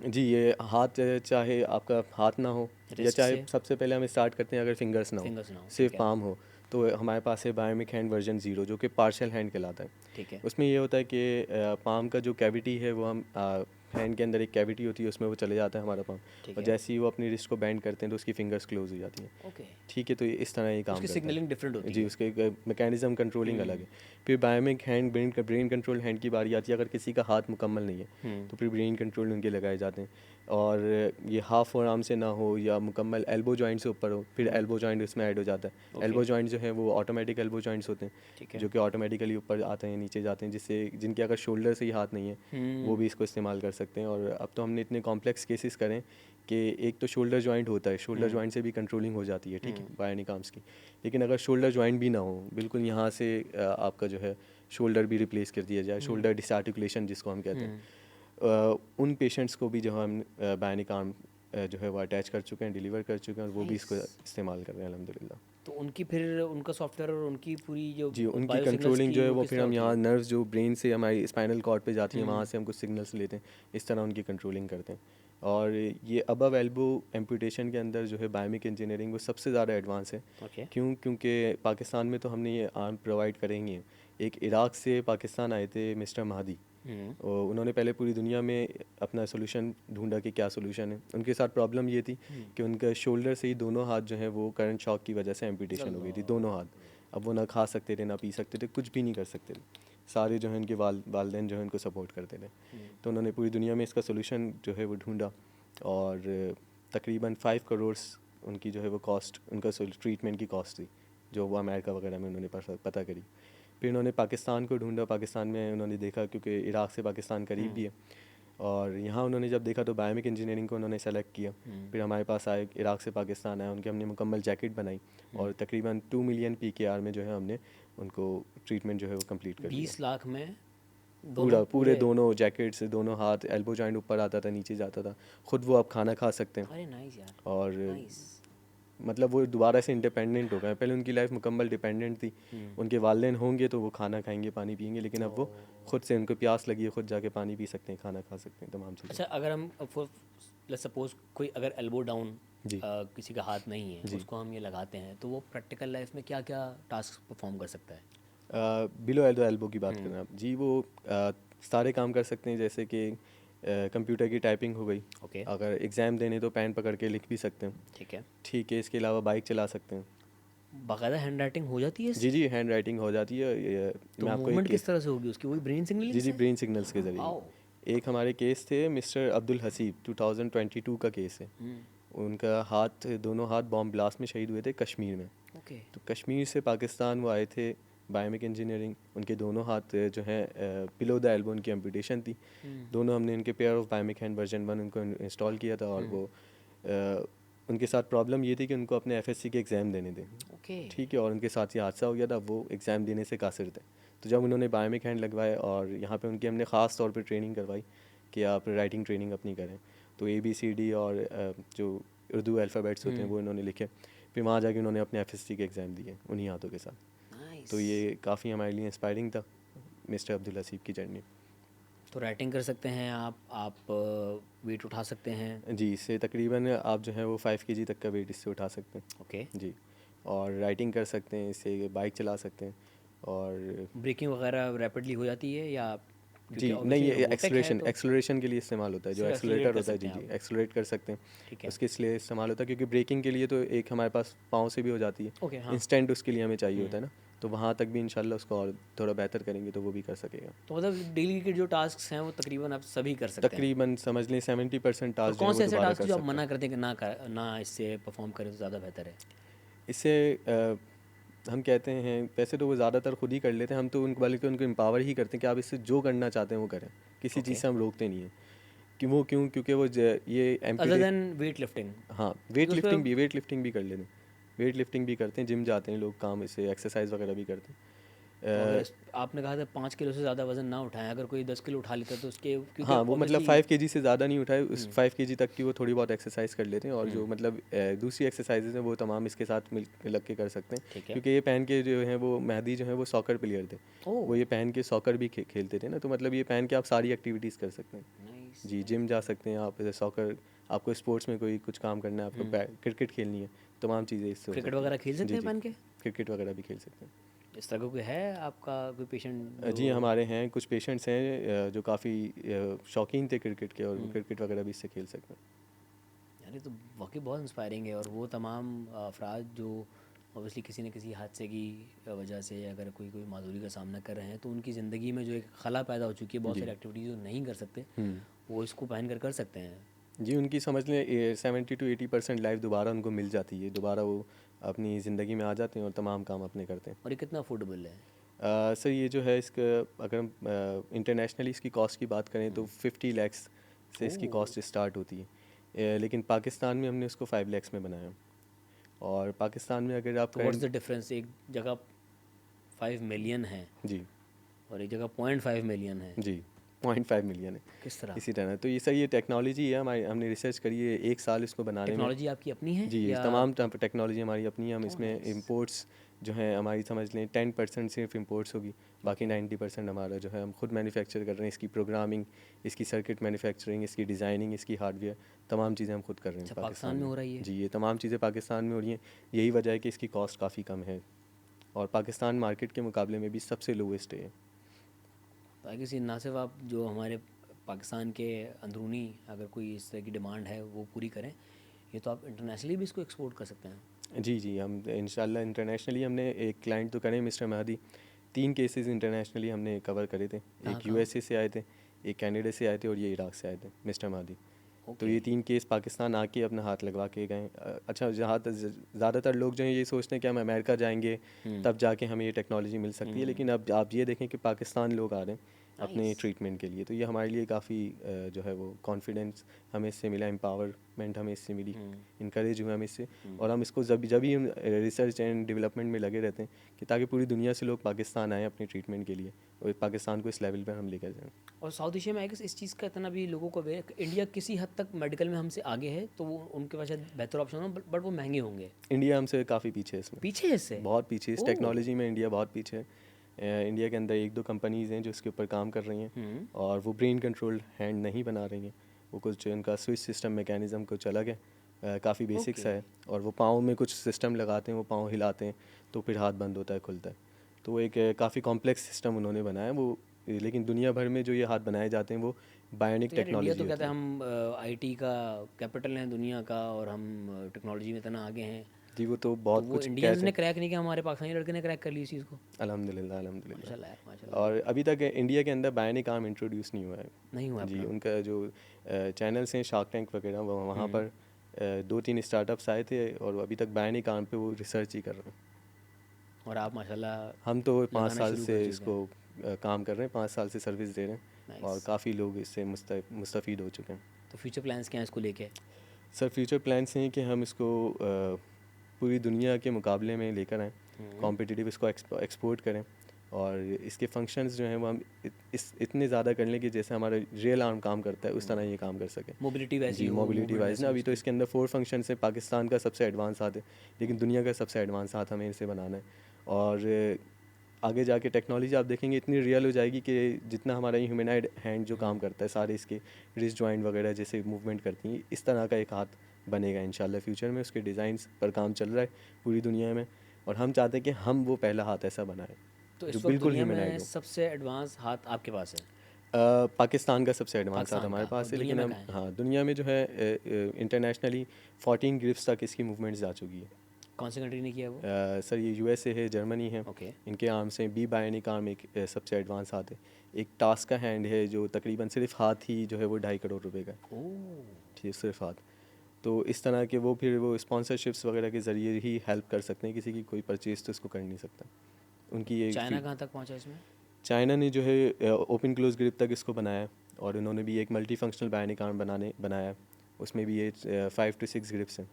जी, ये हाथ चाहे आपका हाथ ना हो या रिस्ट चाहे से? सबसे पहले हम स्टार्ट करते हैं अगर फिंगर्स ना हो, फिंगर्स ना हो, ठीक सिर्फ है। पाम हो, तो हमारे पास है बायोमिक हैंड वर्जन 0 जो कि पार्शियल हैंड कहलाता है। ठीक है। उसमें ये होता है कि पाम का जो कैविटी है वो हम हैंड के अंदर एक कैविटी होती है, उसमें वो चले जाता है हमारा पाम। ठीक और है। जैसे ही वो अपनी रिस्ट को बेंड करते हैं तो उसकी फिंगर्स क्लोज हो जाती हैं। ओके। ठीक है, तो ये इस तरह ये तो काम उसकी करता सिग्नलिंग डिफरेंट है। होती जी, है? उसके मैकेनिज़्म कंट्रोलिंग अलग है। हम्म। फिर बायोमिक हैंड ब्रेन कंट्रोल हैंड की बारी आती है। अगर किसी का हाथ मुकम्मल नहीं है हम्म। तो फिर ब्रेन कंट्रोल उनके लगाए जाते हैं। और ये हाफ फोर आर्म से ना हो या मुकम्मल एल्बो जॉइंट से ऊपर हो, फिर एल्बो जॉइंट इसमें ऐड हो जाता है। ओके। एल्बो जॉइंट जो है वो ऑटोमेटिक एल्बो जॉइंट्स होते हैं, ठीक है। जो कि ऑटोमेटिकली ऊपर आते हैं नीचे जाते हैं, जिससे जिनके अगर शोल्डर से ही हाथ नहीं है वो हम्म। भी इसको इस्तेमाल कर सकते हैं। और अब तो हमने इतने कॉम्प्लेक्स केसेस करें कि एक तो शोल्डर जॉइंट होता है, शोल्डर जॉइंट से भी कंट्रोलिंग हो जाती है, ठीक है, बायोनिक आर्म्स की। लेकिन अगर शोल्डर जॉइंट भी ना हो, बिल्कुल यहाँ से आपका जो है शोल्डर भी रिप्लेस कर दिया जाए, शोल्डर डिसआर्टिकुलेशन जिसको हम कहते हैं, उन पेशेंट्स को भी जो हम बायोनिक आर्म जो है वो अटैच कर चुके हैं, डिलीवर कर चुके हैं, और वो भी इसको नाइस। इस्तेमाल कर रहे हैं अल्हम्दुलिल्लाह। तो उनकी फिर उनका सॉफ्टवेयर और उनकी पूरी जो जी, उनकी बायो सिग्नल्स कंट्रोलिंग की जो है वो वो किस फिर तरह हम होती यहाँ है? नर्व्स जो ब्रेन से हमारी स्पाइनल कॉर्ड पे जाती हैं वहाँ से हम कुछ सिग्नल्स लेते हैं, इस तरह उनकी कंट्रोलिंग करते हैं। और ये अबव एल्बो एम्पुटेशन के अंदर जो है बायोमिक इंजीनियरिंग वो सबसे ज़्यादा एडवांस है। ओके। क्योंकि पाकिस्तान में तो हमने ये आर्म प्रोवाइड करेंगे। एक इराक़ से पाकिस्तान आए थे मिस्टर महदी, हम्म। और उन्होंने पहले पूरी दुनिया में अपना सोल्यूशन ढूंढा कि क्या सोल्यूशन है। उनके साथ प्रॉब्लम ये थी कि उनका शोल्डर से ही दोनों हाथ जो है वो करंट शॉक की वजह से एम्पुटेशन हो गई थी, दोनों हाथ। अब वो ना खा सकते थे, ना पी सकते थे, कुछ भी नहीं कर सकते थे। सारे जो है उनके वालदेन जो है उनको सपोर्ट करते थे। तो उन्होंने पूरी दुनिया में इसका सोल्यूशन जो है वो ढूंढा, और तकरीबन 5 करोड़ उनकी जो है वो कॉस्ट, उनका ट्रीटमेंट की कॉस्ट थी, जो वो अमेरिका वगैरह में उन्होंने पता करी। फिर उन्होंने पाकिस्तान को ढूंढा, पाकिस्तान में उन्होंने देखा क्योंकि इराक़ से पाकिस्तान करीब भी है, और यहाँ उन्होंने जब देखा तो बायोमिक इंजीनियरिंग को उन्होंने सेलेक्ट किया। फिर हमारे पास आए, इराक़ से पाकिस्तान आए, उनकी हमने मुकम्मल जैकेट बनाई, और तकरीबन 2 मिलियन PKR में जो है हमने उनको ट्रीटमेंट जो है वो कंप्लीट कर लिया। 20 लाख में दोनों पूरे पूरे? दोनों जैकेट से दोनों हाथ, एल्बो जॉइंट ऊपर आता था, नीचे जाता था, ख़ुद वो अब खाना खा सकते हैं। अरे नाइस यार, और नाइस। मतलब वो दोबारा से इंडिपेंडेंट हो गए। पहले उनकी लाइफ मुकम्मल डिपेंडेंट थी, उनके वालिदैन होंगे तो वो खाना खाएंगे, पानी पिएंगे, लेकिन अब वो खुद से, उनको प्यास लगी है, खुद जाके पानी पी सकते हैं, खाना खा सकते हैं, तमाम चीज़ें। अच्छा, अगर हम लेट्स सपोज कोई अगर एल्बो डाउन जी किसी का हाथ नहीं है, जी, उसको हम ये लगाते हैं, तो वो प्रैक्टिकल लाइफ में क्या क्या टास्क परफॉर्म कर सकता है? बिलो एल्बो की बात करें आप जी, वो सारे काम कर सकते हैं, जैसे कि कंप्यूटर की टाइपिंग हो गई, ओके। अगर एग्ज़ाम देने तो पेन पकड़ के लिख भी सकते हैं, ठीक है। ठीक है। इसके अलावा बाइक चला सकते हैं। बाकायदा हैंड राइटिंग हो जाती है जी इससे? जी, हैंड राइटिंग हो जाती है। तो मैं आपको एक मूवमेंट किस तरह से होगी उसकी, वही ब्रेन सिग्नलिंग जी जी, से? ब्रेन सिग्नल्स के ज़रिए। आओ। एक हमारे केस थे मिस्टर अब्दुल हसीब, 2022 का केस है। उनका हाथ, दोनों हाथ बॉम्ब ब्लास्ट में शहीद हुए थे कश्मीर में। ओके। तो कश्मीर से पाकिस्तान वो आए थे, बायोमिक इंजीनियरिंग, उनके दोनों हाथ जो है बिलो द एल्बो उनकी एम्पुटेशन थी। दोनों हमने उनके पेयर ऑफ बायोमिक हैंड वर्जन 1 उनको इंस्टॉल किया था, और वो उनके साथ प्रॉब्लम ये थी कि उनको अपने FSC के एग्ज़ाम देने थे, ओके। ठीक है, और उनके साथ ये हादसा हो गया था, वो एग्ज़ाम देने से कासिर थे। तो जब उन्होंने बायोमिक हैंड लगवाए और यहाँ पे उनकी हमने ख़ास तौर पे ट्रेनिंग करवाई कि आप राइटिंग ट्रेनिंग अपनी करें, तो ABCD और जो उर्दू अल्फ़ाबेट्स होते हैं वो इन्होंने लिखे। फिर वहाँ जाके उन्होंने अपने FSC के एग्ज़ाम दिए उन्हीं हाथों के साथ। नाइस। तो ये काफ़ी हमारे लिए इंस्पायरिंग था, मिस्टर अब्दुल हसीब की जर्नी। तो राइटिंग कर सकते हैं आप वेट उठा सकते हैं? जी, इससे तकरीबन आप जो है वो 5 kg तक का वेट इससे उठा सकते हैं। ओके। जी, और राइटिंग कर सकते हैं, इससे बाइक चला सकते हैं, और ब्रेकिंग वगैरह रैपिडली हो जाती है या जी क्योंकि नहीं, ऑब्वियसली ये रोबोटिक है एक्सलेरेशन तो एक्सलरेशन के लिए इस्तेमाल होता है, जो सिर्फ एक्सीलरेट एक्सलरेटर कर होता है, सकते जी हैं जी आप। एक्सलरेट कर सकते हैं, ठीक है। उसके इसलिए इस्तेमाल होता है, क्योंकि ब्रेकिंग के लिए तो एक हमारे पास पाँव से भी हो जाती है, ओके, हाँ। इंस्टेंट उसके लिए हमें चाहिए होता है ना, तो वहाँ तक भी इंशाल्लाह उसको और थोड़ा बेहतर करेंगे तो वो भी कर सकेगा। तो मतलब डेली के जो टास्क हैं वो तकरीबन आप सभी कर सकते हैं। तकरीबन समझ लें 70% और टास्क जो है कौन वो से ऐसे दोबारा टास्क कर जो आप सकता है। मना करते हैं कि ना इससे परफॉर्म करें तो ज़्यादा बेहतर है? इससे हम कहते हैं, वैसे तो वो ज़्यादातर खुद ही कर लेते हैं, हम तो उनको बल्कि उनको एम्पावर ही करते हैं कि आप इससे जो करना चाहते हैं वो करें, किसी चीज़ ओके। से हम रोकते नहीं हैं। कि वो क्यों, क्योंकि वो ये अदर एम्पूटेट, देन वेट लिफ्टिंग, हाँ क्योंकि उस पर वेट लिफ्टिंग भी कर लेते हैं, वेट लिफ्टिंग भी करते हैं, जिम जाते हैं लोग, काम इससे एक्सरसाइज वगैरह भी करते तो अगर हैं। आपने कहा था 5 किलो से ज़्यादा वजन ना उठाएं, अगर कोई 10 किलो उठा लेता है तो उसके, क्योंकि हाँ, वो मतलब ऑब्वियसली 5 केजी से ज़्यादा नहीं उठाए, उस 5 केजी तक की वो थोड़ी बहुत एक्सरसाइज कर लेते हैं, और जो मतलब दूसरी एक्सरसाइजेज हैं वो तमाम इसके साथ मिल लग के कर सकते हैं, ठीक है। क्योंकि ये पहन के जो है वो मेहदी जो है वो सॉकर प्लेयर थे, ओह, वो ये पहन के सॉकर भी खेलते थे ना, तो मतलब ये पहन के आप सारी एक्टिविटीज़ कर सकते हैं। नाइस। जी, जिम जा सकते हैं आप, सॉकर, आपको स्पोर्ट्स में कोई कुछ काम करना है, आपको क्रिकेट खेलनी है, तमाम चीज़ें इससे हो क्रिकेट सकती वगैरह खेल हैं। सकते जी हैं जी, पहन के? क्रिकेट वगैरह भी खेल सकते हैं। इस तरह का कोई है आपका कोई पेशेंट जो? जी, हमारे हैं कुछ पेशेंट्स हैं जो काफ़ी शौकीन थे क्रिकेट के, और वो क्रिकेट वगैरह भी इससे खेल सकते हैं। यार ये तो वाकई बहुत इंस्पायरिंग है। और वो तमाम अफराद जो ऑब्वियसली किसी न किसी हादसे की वजह से अगर कोई कोई माजूरी का सामना कर रहे हैं, तो उनकी ज़िंदगी में जो एक खला पैदा हो चुकी है, बहुत जी। सारी एक्टिविटीज़ जो नहीं कर सकते हुँ। वो इसको पहन कर सकते हैं। जी, उनकी समझ लें 70 टू 80% लाइफ दोबारा उनको मिल जाती है, दोबारा वो अपनी ज़िंदगी में आ जाते हैं और तमाम काम अपने करते हैं। और ये कितना अफोर्डेबल है? सर ये जो है इसका, अगर हम इंटरनेशनली इसकी कॉस्ट की बात करें तो 50 लैक्स से इसकी ओह, कॉस्ट स्टार्ट होती है, लेकिन पाकिस्तान में हमने उसको 5 लैक्स में बनाया। और पाकिस्तान में अगर आप तो व्हाट्स करें, द डिफरेंस? एक जगह 5 मिलियन है जी और एक जगह 0.5 मिलियन है, जी 0.5 मिलियन है, किस तरह? इसी तरह। तो ये सर ये टेक्नोलॉजी है हमारी, हमने रिसर्च करी है 1 साल इसको बनाने में। टेक्नोलॉजी आपकी अपनी है जी, ये या? तमाम टेक्नोलॉजी हमारी अपनी है, हम ओह इसमें नाइस। इंपोर्ट्स जो हैं हमारी समझ लें 10% सिर्फ इंपोर्ट्स होगी, बाकी ओके। 90% हमारा जो है हम खुद मैन्युफैक्चर कर रहे हैं, इसकी प्रोग्रामिंग, इसकी सर्किट मैन्युफैक्चरिंग, इसकी डिज़ाइनिंग, इसकी हार्डवेयर, तमाम चीज़ें हम खुद कर रहे हैं अच्छा, पाकिस्तान पाकिस्तान में में। हो रही है? जी, ये तमाम चीज़ें पाकिस्तान में हो रही हैं, यही वजह है कि इसकी कॉस्ट काफ़ी कम है, और पाकिस्तान मार्केट के मुकाबले में भी सबसे लोवेस्ट है। ताकि सी ना सिर्फ आप जो हमारे पाकिस्तान के अंदरूनी अगर कोई इस तरह की डिमांड है वो पूरी करें, ये तो आप इंटरनेशनली भी इसको एक्सपोर्ट कर सकते हैं। जी जी, हम इंशाल्लाह इंटरनेशनली हमने एक क्लाइंट तो करे मिस्टर महदी, 3 केसेस इंटरनेशनली हमने कवर करे थे, कहाँ एक कहाँ? यूएसए से आए थे, एक कनाडा से आए थे, और ये इराक से आए थे मिस्टर महदी। तो ओके। ये 3 केस पाकिस्तान आके अपना हाथ लगवा के गए। अच्छा, जहाँ तक ज़्यादातर लोग जो हैं ये सोचते हैं कि हम अमेरिका जाएंगे तब जाके हमें ये टेक्नोलॉजी मिल सकती है, लेकिन अब आप ये देखें कि पाकिस्तान लोग आ रहे हैं अपने नाइस। ट्रीटमेंट के लिए, तो ये हमारे लिए काफ़ी जो है वो कॉन्फिडेंस हमें इससे मिला, एम्पावरमेंट हमें इससे मिली, इनकरेज हुए हम इससे, और हम इसको जब भी हम रिसर्च एंड डेवलपमेंट में लगे रहते हैं कि ताकि पूरी दुनिया से लोग पाकिस्तान आएँ अपने ट्रीटमेंट के लिए, और पाकिस्तान को इस लेवल पर हम लेकर जाएँ। और साउथ एशिया में आई गेस इस चीज़ का इतना भी लोगों को इंडिया किसी हद तक मेडिकल में हमसे आगे है, तो वो उनके पास शायद बेहतर ऑप्शन हो, बट वो महंगे होंगे। इंडिया हमसे काफ़ी पीछे है इसमें, पीछे है इससे? बहुत पीछे, इस ओह। टेक्नोलॉजी में इंडिया बहुत पीछे है। इंडिया के अंदर 1-2 कंपनीज़ हैं जो इसके ऊपर काम कर रही हैं, और वो ब्रेन कंट्रोल्ड हैंड नहीं बना रही हैं, वो कुछ उनका स्विच सिस्टम मैकेनिज़्म कुछ अलग है, काफ़ी बेसिक्स ओके। है, और वो पाँव में कुछ सिस्टम लगाते हैं, वो पाँव हिलाते हैं तो फिर हाथ बंद होता है खुलता है, तो वो एक काफ़ी कॉम्प्लेक्स सिस्टम उन्होंने बनाया है वो, लेकिन दुनिया भर में जो ये हाथ बनाए जाते हैं वो बायोनिक तो यार इंडिया टेक्नोलॉजी तो कहता होती है है। हम आईटी का कैपिटल हैं दुनिया का, और हम टेक्नोलॉजी में इतना आगे हैं। जी, वो तो तो बहुत वो कुछ इंडियंस कहते ने हैं। क्रैक नहीं किया, हमारे पाकिस्तानी लड़के ने क्रैक कर ली इस चीज़ को। अल्हम्दुलिल्लाह, अल्हम्दुलिल्लाह। माशाल्लाह यार, माशाल्लाह। और अभी तक इंडिया के अंदर बायोनिक आर्म इंट्रोड्यूस नहीं हुआ है। नहीं हुआ जी, अपना? उनका जो चैनल्स हैं शार्क टैंक वगैरह, वहाँ पर 2-3 स्टार्टअप्स आए थे, और अभी तक बायोनिक आर्म पे वो रिसर्च ही कर रहे हैं। और आप माशाल्लाह हम तो 5 लगाना साल शुरू से कर चुके इसको हैं। काम कर रहे हैं, 5 साल से सर्विस दे रहे हैं, और नाइस। काफ़ी लोग इससे मुस्तफ़ीद हो चुके हैं। तो फ्यूचर प्लान्स क्या हैं इसको लेके? सर फ्यूचर प्लान्स हैं कि हम इसको पूरी दुनिया के मुकाबले में लेकर आएँ, कॉम्पिटिटिव इसको एक्सपोर्ट करें, और इसके फंक्शंस जो हैं वो हम इतने ज़्यादा कर लें कि जैसे हमारा रियल आर्म काम करता है उस तरह ये काम कर सकें। मोबिलिटी वैसी जी, हो, मोबिलिटी मूवमेंट वाइज वैसी ना हो अभी तो उसकी। इसके अंदर 4 फंक्शंस हैं, पाकिस्तान का सबसे एडवांस हाथ है, लेकिन दुनिया का सबसे एडवांस हाथ हमें इसे बनाना है, और आगे जाके टेक्नोलॉजी आप देखेंगे इतनी रियल हो जाएगी कि जितना हमारा ह्यूमनाइड हैंड जो काम करता है, सारे इसके रिस्ट जॉइंट वगैरह जैसे मूवमेंट करती हैं, इस तरह का एक हाथ बनेगा इंशाल्लाह फ्यूचर में। उसके डिज़ाइंस पर काम चल रहा है पूरी दुनिया में, और हम चाहते हैं कि हम वो पहला हाथ ऐसा बनाएं तो जो इस वक्त बिल्कुल दुनिया ह्यूमनाइड में हो। सबसे एडवांस हाथ आपके पास है? पाकिस्तान का सबसे एडवांस हाथ पाकिस्तान हमारे का, पास और है, दुनिया लेकिन में हम कहाँ है? हाँ दुनिया में जो है इंटरनेशनली 14 ग्रिप्स तक इसकी मूवमेंट्स जा चुकी है। कौन सी कंट्री ने किया वो? सर ये यूएसए है, जर्मनी है, ओके। इनके आर्म्स हैं। बी बायोनिक आर्म एक सबसे एडवांस हाथ है। एक टास्क का हैंड है जो तकरीबन सिर्फ हाथ ही जो है वो 2.5 करोड़ रुपए का है। ओह, ठीक, सिर्फ हाथ। तो इस तरह के वो फिर वो स्पॉन्सरशिप्स वगैरह के ज़रिए ही हेल्प कर सकते हैं, किसी की कोई परचेज तो इसको कर नहीं सकता उनकी ये चाइना कहाँ तक पहुँचा इसमें? चाइना ने जो है ओपन क्लोज ग्रिप तक इसको बनाया है, और उन्होंने भी एक मल्टी फंक्शनल बायोनिक आर्म बनाया है। उसमें भी ये 5 to 6 ग्रिप्स हैं।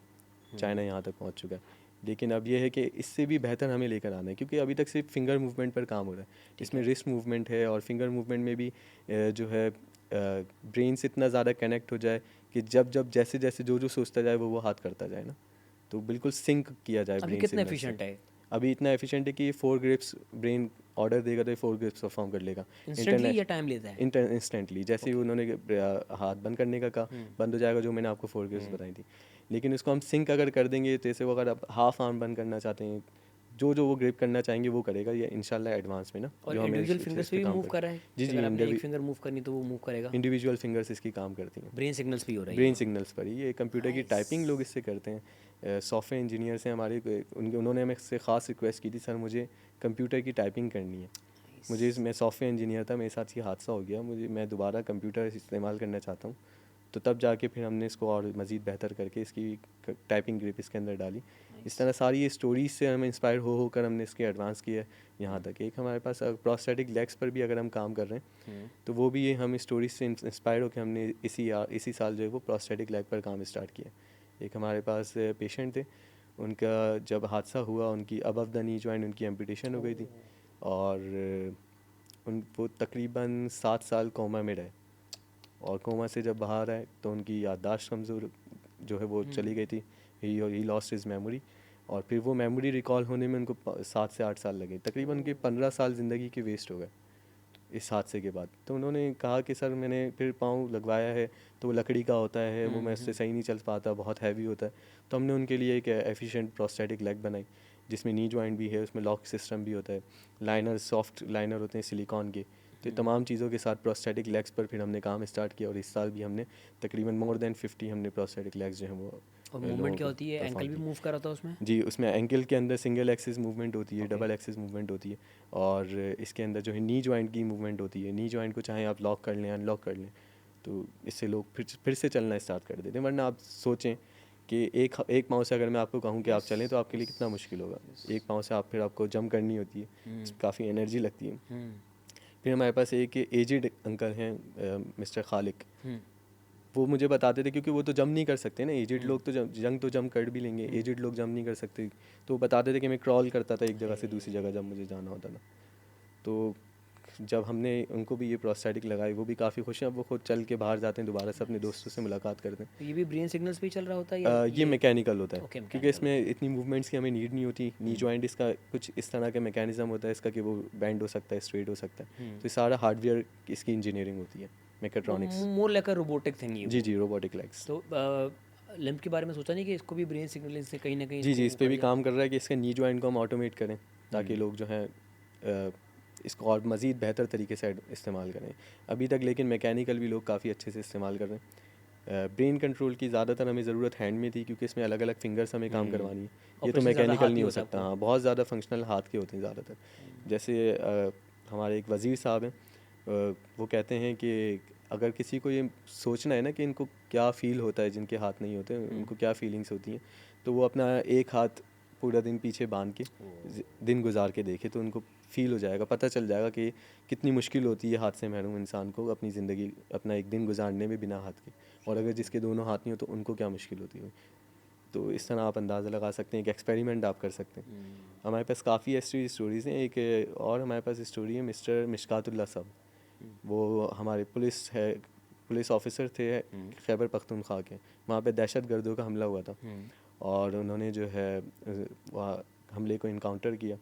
चाइना यहाँ तक पहुँच चुका है। लेकिन अब ये है कि इससे भी बेहतर हमें लेकर आना है, क्योंकि अभी तक सिर्फ फिंगर मूवमेंट पर काम हो रहा है। इसमें रिस्ट मूवमेंट है, और फिंगर मूवमेंट में भी जो है ब्रेन से इतना ज़्यादा कनेक्ट हो जाए कि जब जब जैसे जैसे जो जो सोचता जाए वो हाथ करता जाए ना, तो बिल्कुल सिंक किया जाए अभी ब्रेन कितना सिग्नल से। एफिशिएंट है? अभी इतना एफिशिएंट है कि ये 4 ग्रिप्स ब्रेन ऑर्डर देगा तो ये 4 ग्रिप्स परफॉर्म कर लेगा इंस्टेंटली या टाइम लेता है? इंस्टेंटली। जैसे ही उन्होंने हाथ बंद करने का कहा, बंद हो जाएगा, जो मैंने आपको 4 ग्रिप्स बताई थी। लेकिन इसको हम सिंक अगर कर देंगे, जैसे वो अगर आप हाफ आर्म बंद करना चाहते हैं, जो जो वो ग्रिप करना चाहेंगे वो करेगा, ये इंशाल्लाह एडवांस में ना, और जो हमें इंडिविजुअल इस फिंगर्स पे पे भी काम मूव कर रहा है जी कि जी अगर आपने एक फिंगर मूव करनी तो वो मूव करेगा? इंडिविजुअल फिंगर्स इसकी काम करती हैं। ब्रेन सिग्नल्स भी हो रही ब्रेन है? सिग्नल्स पर ही ये कंप्यूटर की टाइपिंग लोग इससे करते हैं। सॉफ्टवेयर इंजीनियर्स हैं हमारे, उन्होंने हमें से ख़ास रिक्वेस्ट की थी, सर मुझे कंप्यूटर की टाइपिंग करनी है। मैं सॉफ्टवेयर इंजीनियर था, मेरे साथ ये हादसा हो गया, मैं दोबारा कंप्यूटर इस्तेमाल करना चाहता हूँ। तो तब जाके फिर हमने इसको और मज़ीद बेहतर करके इसकी टाइपिंग ग्रिप इसके अंदर डाली। इस तरह सारी ये स्टोरीज से हमें इंस्पायर होकर हमने इसके एडवांस किया यहाँ तक। एक हमारे पास प्रोस्थेटिक लेग्स पर भी अगर हम काम कर रहे हैं, तो वो भी ये हम स्टोरीज से इंस्पायर होकर हमने इसी साल जो है वो प्रोस्थेटिक लेग पर काम स्टार्ट किया। एक हमारे पास पेशेंट थे, उनका जब हादसा हुआ, उनकी अबव द नी जॉइंट उनकी एम्पुटेशन हो गई थी, और वो तकरीबन 7 साल कोमा में रहे, और कोमा से जब बाहर आए तो उनकी याददाश्त कमज़ोर जो है वो चली गई थी। ही लॉस्ट हिज मेमोरी, और फिर वो मेमोरी रिकॉल होने में उनको 7 से 8 साल लगे। तकरीबन उनके 15 साल ज़िंदगी के वेस्ट हो गए इस हादसे के बाद। तो उन्होंने कहा कि सर मैंने फिर पाँव लगवाया है, तो वो लकड़ी का होता है, वो मैं उससे सही नहीं चल पाता, बहुत हैवी होता है। तो हमने उनके लिए एक एफिशिएंट प्रोस्थेटिक लेग बनाई, जिसमें नी जॉइंट भी है, उसमें लॉक सिस्टम भी होता है, लाइनर सॉफ्ट लाइनर होते हैं सिलिकॉन के। तो ये तमाम चीज़ों के साथ प्रोस्थेटिक लेग्स पर फिर हमने काम स्टार्ट किया, और इस साल भी हमने तकरीबन मोर देन 50 हमने प्रोस्थेटिक लेग्स जो हैं वो और लोगों मूवमेंट क्या को होती है? परफॉर्म एंकल भी की। मूव कर रहा था उसमें? जी, उसमें एंकल के अंदर सिंगल एक्सिस मूवमेंट होती है, Okay. डबल एक्सिस मूवमेंट होती है, और इसके अंदर जो है नी जॉइंट की मूवमेंट होती है। नी जॉइंट को चाहे आप लॉक कर लें, अनलॉक कर लें, तो इससे लोग फिर से चलना स्टार्ट कर देते हैं। वरना आप सोचें कि एक पाँव से अगर मैं आपको कहूँ कि आप चलें, तो आपके लिए कितना मुश्किल होगा। एक पाँव से आपको जंप करनी होती है, काफ़ी एनर्जी लगती है। फिर हमारे पास एक एजिड अंकल हैं, मिस्टर खालिक। वो मुझे बताते थे, क्योंकि वो तो जंप नहीं कर सकते ना, एजिड लोग तो जंप कर भी लेंगे, एजिड लोग जंप नहीं कर सकते। तो वो बताते थे कि मैं क्रॉल करता था एक जगह से दूसरी जगह जब मुझे जाना होता था। तो जब हमने उनको भी ये प्रोस्थेटिक लगाई, वो भी काफ़ी खुश हैं। अब वो खुद चल के बाहर जाते हैं, दोबारा से अपने दोस्तों से मुलाकात करते हैं। तो ये भी ब्रेन सिग्नल्स पे ही चल रहा होता है या ये मैकेनिकल होता है, ओके, क्योंकि मैकेनिकल इसमें होता है। इतनी मूवमेंट्स की हमें नीड नहीं होती। नी जॉइंट इसका कुछ इस तरह का मैकेनिज्म होता है इसका कि वो बेंड हो सकता है, स्ट्रेट हो सकता है। तो ये सारा हार्डवेयर इसकी इंजीनियरिंग होती है, mechatronics. More like a robotic thing ही जी वो। जी, रोबोटिक लेग्स। तो लिम्फ के बारे में सोचा नहीं कि इसको भी ब्रेन सिग्नलिंग से कहीं ना कहीं जी इसको जी, वो इस पे कर भी दिया? काम कर रहा है कि इसके नी जॉइंट को हम ऑटोमेट करें, ताकि लोग जो हैं इसको और मज़ीद बेहतर तरीके से इस्तेमाल करें। अभी तक लेकिन मैकेनिकल भी लोग काफ़ी अच्छे से इस्तेमाल कर रहे हैं। ब्रेन कंट्रोल की ज़्यादातर हमें ज़रूरत हैंड में थी, क्योंकि इसमें अलग अलग फिंगर्स हमें काम करवानी है। ये तो ऑपरेशन ज़्यादा मैकेनिकल हाथ नहीं ही हो होता है सकता। आपको? हाँ, बहुत ज़्यादा फंक्शनल हाथ के होते हैं ज़्यादातर। जैसे हमारे एक वज़ीर साहब हैं, वो कहते हैं कि अगर किसी को ये सोचना है ना कि इनको क्या फ़ील होता है, जिनके हाथ नहीं होते उनको क्या फीलिंग्स होती हैं, तो वो अपना एक हाथ पूरा दिन पीछे बांध के दिन गुजार के देखे, तो उनको फ़ील हो जाएगा, पता चल जाएगा कि कितनी मुश्किल होती है हाथ से महरूम इंसान को अपनी ज़िंदगी, अपना एक दिन गुजारने में बिना हाथ के। और अगर जिसके दोनों हाथ नहीं हो तो उनको क्या मुश्किल होती है। तो इस तरह आप अंदाज़ा लगा सकते हैं, एक एक्सपेरिमेंट आप कर सकते हैं। हमारे पास काफ़ी ऐसी स्टोरीज़ हैं। एक और हमारे पास स्टोरी है मिस्टर मिशकातुल्लाह साहब। वो हमारे पुलिस ऑफिसर थे खैबर पख्तूनख्वा के। वहाँ पे दहशत गर्दों का हमला हुआ था, और उन्होंने जो है वहाँ हमले को इनकाउंटर किया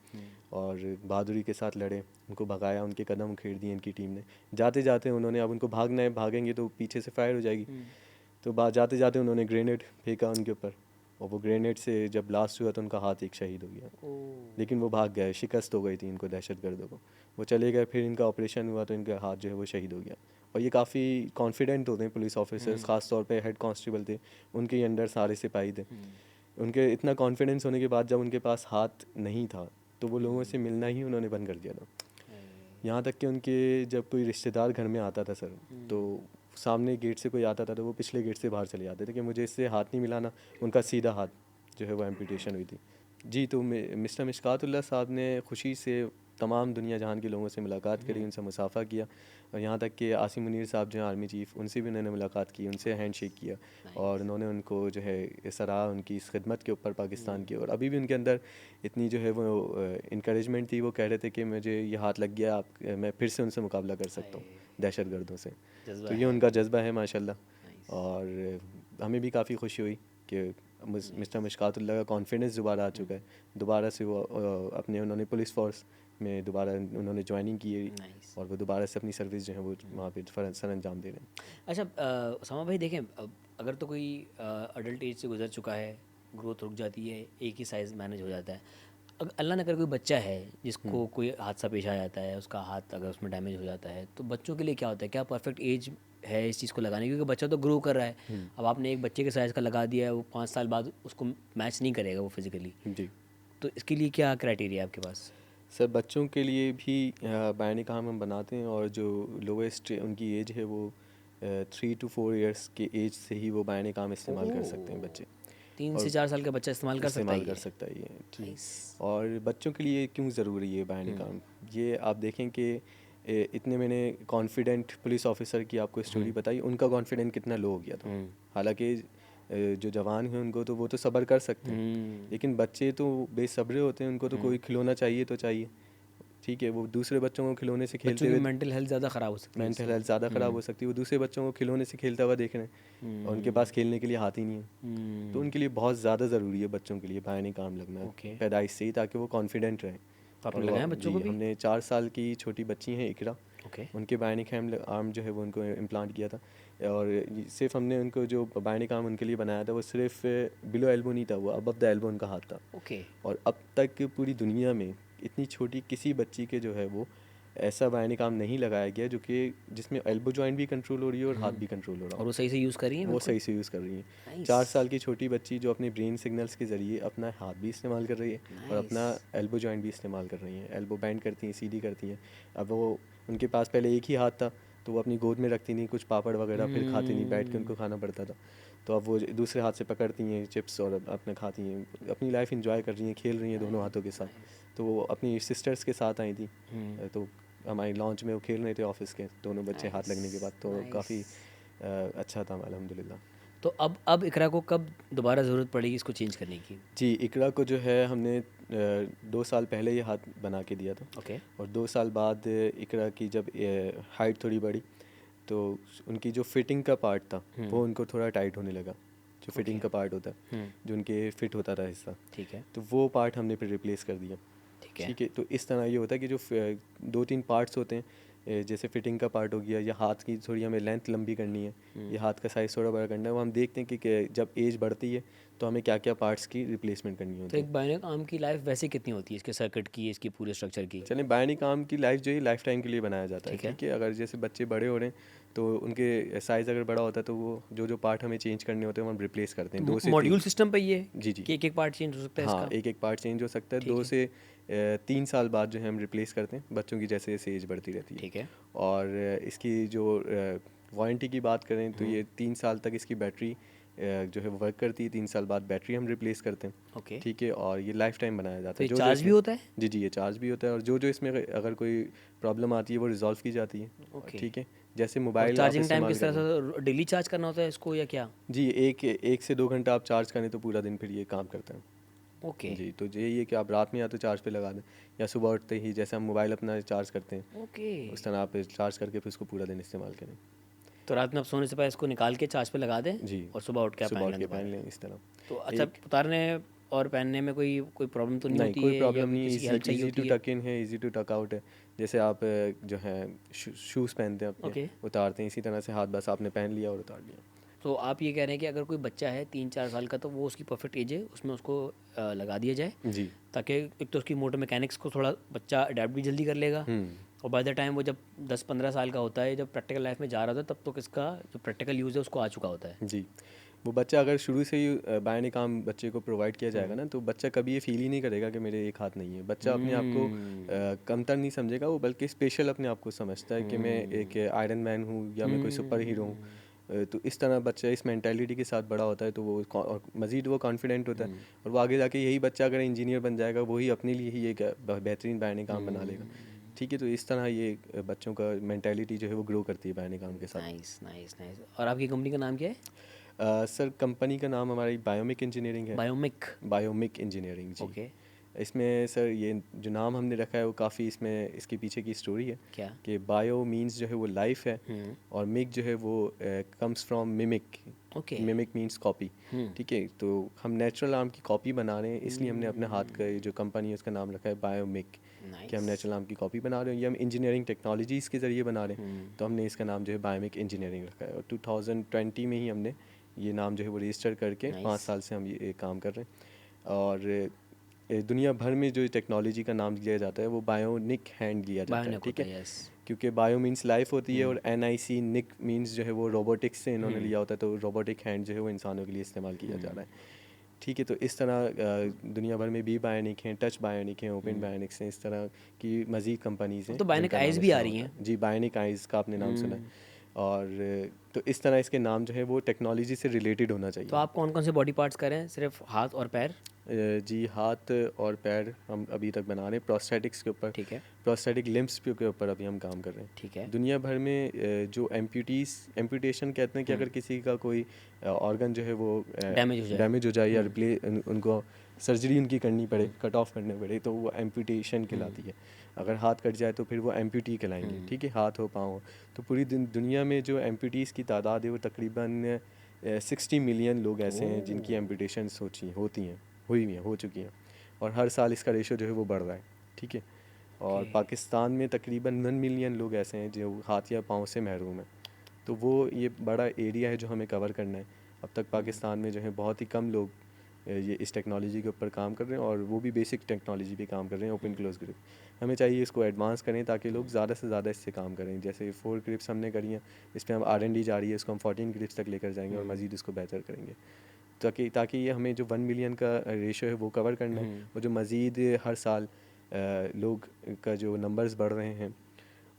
और बहादुरी के साथ लड़े, उनको भगाया, उनके कदम उखेड़ दिए इनकी टीम ने। जाते जाते उन्होंने, अब उनको भागना है, भागेंगे तो पीछे से फायर हो जाएगी, तो जाते जाते उन्होंने ग्रेनेड फेंका उनके ऊपर, और वो ग्रेनेड से जब ब्लास्ट हुआ तो उनका हाथ एक शहीद हो गया, लेकिन वो भाग गए, शिकस्त हो गई थी इनको दहशतगर्दों को, वो चले गए, फिर इनका ऑपरेशन हुआ तो इनका हाथ जो है वो शहीद हो गया। और ये काफ़ी कॉन्फिडेंट होते हैं पुलिस ऑफिसर्स, ख़ास तौर पे हेड कांस्टेबल थे, उनके अंडर सारे सिपाही थे। उनके इतना कॉन्फिडेंस होने के बाद जब उनके पास हाथ नहीं था तो वो लोगों से मिलना ही उन्होंने बंद कर दिया था। यहाँ तक कि उनके जब कोई रिश्तेदार घर में आता था सर, तो सामने गेट से कोई आता था तो वो पिछले गेट से बाहर चले जाते थे कि मुझे इससे हाथ नहीं मिलाना। उनका सीधा हाथ जो है वो एम्पुटेशन हुई थी। जी, तो मिस्टर मिशकातुल्लाह साहब ने खुशी से तमाम दुनिया जहान के लोगों से मुलाकात करी, उनसे मुसाफा किया, और यहाँ तक कि आसिम मुनीर साहब जो हैं आर्मी चीफ़, उनसे भी उन्होंने मुलाकात की, उनसे हैंड शेक किया, और उन्होंने उनको जो है सराहा उनकी इस खिदमत के ऊपर पाकिस्तान की। और अभी भी उनके अंदर इतनी जो है वो इंकरेजमेंट थी, वो कह रहे थे कि मुझे ये हाथ लग गया, आप मैं फिर से उनसे मुकाबला कर सकता हूँ दहशतगर्दों से। तो ये उनका जज्बा है माशाल्लाह। और हमें भी काफ़ी खुशी हुई कि मिस्टर मिशकातुल्लाह का कॉन्फिडेंस दोबारा आ चुका है, दोबारा से वो अपने उन्होंने पुलिस फोर्स में दोबारा उन्होंने ज्वाइनिंग की है, और वो दोबारा से अपनी सर्विस जो है वो वहाँ पे सर अंजाम दे रहे हैं। अच्छा समा भाई देखें, अगर तो कोई अडल्ट एज से गुजर चुका है, ग्रोथ रुक जाती है, एक ही साइज़ मैनेज हो जाता है, अगर अल्लाह न करे कोई बच्चा है जिसको कोई हादसा पेश आ जाता है, उसका हाथ अगर उसमें डैमेज हो जाता है, तो बच्चों के लिए क्या होता है, क्या परफेक्ट एज है इस चीज़ को लगाने की? क्योंकि बच्चा तो ग्रो कर रहा है, अब आपने एक बच्चे के साइज़ का लगा दिया है, वो 5 साल बाद उसको मैच नहीं करेगा वो फिज़िकली, जी तो इसके लिए क्या क्राइटेरिया है आपके पास? सर, बच्चों के लिए भी बैन काम हम बनाते हैं, और जो लोएस्ट उनकी एज है वो 3 to 4 years के एज से ही वो बैन काम इस्तेमाल कर सकते हैं बच्चे। 3 से 4 साल का बच्चा इस्तेमाल कर सकता है इस्तेमाल कर ये? सकता है ये जी। नाइस। और बच्चों के लिए क्यों ज़रूरी है बैन काम, ये आप देखें कि इतने मैंने कॉन्फिडेंट पुलिस ऑफिसर की आपको स्टोरी बताई, उनका कॉन्फिडेंस कितना लो हो गया था। हालांकि जो जवान हैं उनको तो वो तो सब्र कर सकते हैं, लेकिन बच्चे तो बेसब्रे होते हैं, उनको तो कोई खिलौना चाहिए तो चाहिए, ठीक है, वो दूसरे बच्चों को खिलौने से खेलते बच्चों की हुए मेंटल हेल्थ ज़्यादा ख़राब हो सकती है मेंटल हेल्थ ज़्यादा ख़राब हो सकती है, वो दूसरे बच्चों को खिलौने से खेलता हुआ देख रहे हैं और उनके पास खेलने के लिए हाथ ही नहीं है। तो उनके लिए बहुत ज़्यादा ज़रूरी है बच्चों के लिए बाहरी काम लगना ओके। पैदाइश से ही, ताकि वो कॉन्फिडेंट रहें। तो आपने और वो लगाया बच्चों को भी? हमने 4 साल की छोटी बच्ची हैं इकरा, ओके। उनके बायनिक आर्म जो है वो उनको इम्प्लांट किया था, और सिर्फ हमने उनको जो बायनिक आर्म उनके लिए बनाया था वो सिर्फ बिलो एल्बो नहीं था, वो अबव द एल्बो उनका हाथ था। ओके। और अब तक पूरी दुनिया में इतनी छोटी किसी बच्ची के जो है वो ऐसा बायनिक आर्म नहीं लगाया गया जो कि जिसमें एल्बो जॉइंट भी कंट्रोल हो रही है और हाथ भी कंट्रोल हो रहा और हो। वो सही से यूज़ कर रही है? वो सही से यूज़ कर रही हैं। नाइस। 4 साल की छोटी बच्ची जो अपने ब्रेन सिग्नल्स के ज़रिए अपना हाथ भी इस्तेमाल कर रही है और अपना एल्बो जॉइंट भी इस्तेमाल कर रही हैं, एल्बो बैंड करती हैं, सीधी करती हैं। अब वो उनके पास पहले एक ही हाथ था तो वो अपनी गोद में रखती नहीं कुछ पापड़ वगैरह, फिर खाती नहीं, बैठ के उनको खाना पड़ता था। तो अब वो दूसरे हाथ से पकड़ती हैं चिप्स और अपना खाती हैं, अपनी लाइफ इंजॉय कर रही हैं, खेल रही हैं दोनों हाथों के साथ। तो वो अपनी सिस्टर्स के साथ आई थी, तो हमारी लॉन्च में वो खेल रहे थे ऑफिस के दोनों बच्चे हाथ लगने के बाद, तो काफ़ी अच्छा था अल्हम्दुलिल्लाह। तो अब इकरा को कब दोबारा ज़रूरत पड़ेगी इसको चेंज करने की? जी, इकरा को जो है हमने 2 साल पहले ये हाथ बना के दिया था, ओके। और 2 साल बाद इकरा की जब हाइट थोड़ी बढ़ी तो उनकी जो फिटिंग का पार्ट था वो उनको थोड़ा टाइट होने लगा, जो फिटिंग का पार्ट होता है जो उनके फिट होता था हिस्सा, ठीक है। तो वो पार्ट हमने फिर रिप्लेस कर दिया। ठीक है। ठीक है, तो इस तरह ये होता है कि जो 2-3 पार्ट्स होते हैं, जैसे फिटिंग का पार्ट हो गया, या हाथ की थोड़ी हमें लेंथ लंबी करनी है, या हाथ का साइज़ थोड़ा बड़ा करना है, वो हम देखते हैं कि जब एज बढ़ती है तो हमें क्या क्या पार्ट्स की रिप्लेसमेंट करनी तो होती है। एक बायोनिक आर्म की लाइफ वैसे कितनी होती है, इसके सर्किट की, इसकी पूरे स्ट्रक्चर की? चलें, बायोनिक आर्म की लाइफ जो है लाइफ टाइम के लिए बनाया जाता है, ठीक है। ठीक है। अगर जैसे बच्चे बड़े हो रहे हैं तो उनके साइज़ अगर बड़ा होता है तो वो जो पार्ट हमें चेंज करने होते हैं वो हम रिप्लेस करते हैं, 2 से 3। मॉड्यूल सिस्टम पे ये जी जी, कि एक एक पार्ट चेंज हो सकता है हाँ, इसका? एक एक पार्ट चेंज हो सकता है। ठीक 2 है। से 3 साल बाद जो है हम रिप्लेस करते हैं बच्चों की जैसे जैसे एज बढ़ती रहती है। ठीक है। और इसकी जो वारंटी की बात करें तो ये 3 साल तक इसकी बैटरी जो है वर्क करती है, 3 साल बाद बैटरी हम रिप्लेस करते हैं। ओके। ठीक है, और ये लाइफ टाइम बनाया जाता तो है। ये जो चार्ज भी इसमें होता है? जी जी, ये चार्ज भी होता है, और जो इसमें अगर कोई प्रॉब्लम आती है वो रिजॉल्व की जाती है। ओके। ठीक है, जैसे और मोबाइल आप चार्जिंग टाइम इस्तेमाल किस कर तरह रहे हैं। से, डेली चार्ज करना होता है इसको या क्या? जी, एक से 2 घंटा आप चार्ज करें तो पूरा दिन फिर ये काम करता है। ओके। जी, तो यही है कि आप रात में या तो चार्ज पे लगा दें, या सुबह उठते ही जैसे हम मोबाइल अपना चार्ज करते हैं ओके। उस तरह आप चार्ज करके फिर उसको पूरा दिन इस्तेमाल करें। तो रात में आप सोने से पहले इसको निकाल के चार्ज पे लगा दें जी, और सुबह उठ के आप सुबह पहन उठ लें के दोबारा? पहन लें इस तरह। तो अच्छा, एक उतारने और पहनने में कोई प्रॉब्लम तो नहीं नहीं, होती कोई है, या प्रॉब्लम कोई नहीं है, किसी की हेल्प चाहिए ईज़ी टू होती है? टक इन है, ईज़ी टू टक आउट है। जैसे आप जो है शूज़ पहनते हैं अपने, ओके। उतारते हैं, इसी तरह से हाथ बस आपने पहन लिया और उतार लिया। तो आप ये कह रहे हैं कि अगर कोई बच्चा है 3-4 साल का तो वो उसकी परफेक्ट एज है, उसमें उसको लगा दिया जाए, जी। ताकि एक तो उसकी मोटर मैकेनिक्स को थोड़ा बच्चा अडेप्ट भी जल्दी कर लेगा, और बाय द टाइम वो जब 10-15 साल का होता है, जब प्रैक्टिकल लाइफ में जा रहा होता है, तब तो इसका जो प्रैक्टिकल यूज़ है उसको आ चुका होता है। जी, वो बच्चा अगर शुरू से ही बायानी काम बच्चे को प्रोवाइड किया जाएगा ना, तो बच्चा कभी ये फील ही नहीं करेगा कि मेरे एक हाथ नहीं है। बच्चा अपने आप को कमतर नहीं समझेगा, वो बल्कि स्पेशल अपने आप को समझता है कि मैं एक आयरन मैन हूँ या मैं कोई सुपर हीरो हूँ। तो इस तरह बच्चा इस मेंटालिटी के साथ बड़ा होता है, तो वो और मज़ीद वो कॉन्फिडेंट होता है, और वो आगे जाके यही बच्चा अगर इंजीनियर बन जाएगा, वही अपने लिए ही एक बेहतरीन बायानी काम बना लेगा। ठीक है, तो इस तरह ये बच्चों का मेंटालिटी जो है वो ग्रो करती है बायानी काम के साथ। Nice nice nice. और आपकी कंपनी का नाम क्या है? सर कंपनी का नाम हमारी बायोमिक इंजीनियरिंग है। बायोमिक। बायोमिक इंजीनियरिंग, जी। ओके। इसमें सर ये जो नाम हमने रखा है वो काफ़ी इसमें इसके पीछे की स्टोरी है क्या? कि बायो मीन्स जो है वो लाइफ है, और मिक जो है वो comes from mimic. Okay. Mimic means copy. ठीक है, तो हम नेचुरल आर्म की कॉपी बना रहे हैं, इसलिए हमने अपने हाथ का ये जो कंपनी है उसका नाम रखा है बायोमिक, कि हम नेचुरल आर्म की कॉपी बना रहे हैं, ये हम इंजीनियरिंग टेक्नोलॉजीज़ के ज़रिए बना रहे हैं, तो हमने इसका नाम जो है बायोमिक इंजीनियरिंग रखा है। और 2020 में ही हमने ये नाम जो है वो रजिस्टर करके 5 साल से हम ये काम कर रहे हैं। और दुनिया भर में जो टेक्नोलॉजी का नाम लिया जाता है वो बायोनिक हैंड लिया जाता है। बायोनिक ठीक होता है, है, यस। क्योंकि बायो मीन्स लाइफ होती है, और NIC निक मीन्स जो है वो रोबोटिक्स से इन्होंने लिया होता है, तो रोबोटिक हैंड जो है वो इंसानों के लिए इस्तेमाल किया जा रहा है। ठीक है, तो इस तरह दुनिया भर में भी बायोनिक हैं, टच बायोनिक हैं, ओपन बायोनिक्स हैं, इस तरह की मज़ीद कंपनीज़ अब हैं तो बायोनिक जिनका नाम आइज़ इस भी आ तरह रही होता हैं। है। जी, बायोनिक आइज़ का आपने नाम सुना है। और तो इस तरह इसके नाम जो है वो टेक्नोलॉजी से रिलेटेड होना चाहिए। तो आप कौन कौन से बॉडी पार्ट्स कर रहे हैं? सिर्फ हाथ और पैर? जी, हाथ और पैर हम अभी तक बना रहे हैं, प्रोस्थेटिक्स के ऊपर, ठीक है। प्रोस्थेटिक लिम्स के ऊपर अभी हम काम कर रहे हैं। ठीक है। दुनिया भर में जो एम्पूटेशन कहते हैं कि अगर किसी का कोई ऑर्गन जो है वो डैमेज हो जाए। डैमेज हो जाए या उनको सर्जरी उनकी करनी पड़े, कट ऑफ करने पड़े, तो वो एम्पूटेशन कहलाती है। अगर हाथ कट जाए तो फिर वो एम्पूटी कहलाएंगे। ठीक है, हाथ हो पाँव हो। तो पूरी दुनिया में जो एम्पूटीज़ की तादाद है वो तकरीबन 60 मिलियन लोग ऐसे हैं जिनकी एम्पूटेशंस होती हैं, हुई हुई हैं, हो चुकी हैं, और हर साल इसका रेशो जो है वो बढ़ रहा है। ठीक है, और पाकिस्तान में तकरीबन 1 मिलियन लोग ऐसे हैं जो हाथ या पाँव से महरूम हैं। तो वो ये बड़ा एरिया है जो हमें कवर करना है। अब तक पाकिस्तान में जो है बहुत ही कम लोग ये इस टेक्नोलॉजी के ऊपर काम कर रहे हैं, और वो भी बेसिक टेक्नोलॉजी पे काम कर रहे हैं, ओपन क्लोज ग्रिप। हमें चाहिए इसको एडवांस करें ताकि लोग ज़्यादा से ज़्यादा इससे काम करें। जैसे 4 ग्रिप्स हमने करी हैं, इस पर हम R&D जारी है, इसको हम 14 ग्रिप्स तक लेकर जाएंगे और मज़ीद इसको बेहतर करेंगे, ताकि ये हमें जो 1 मिलियन का रेशो है वो कवर करना है, और जो मज़ीद हर साल लोग का जो नंबर्स बढ़ रहे हैं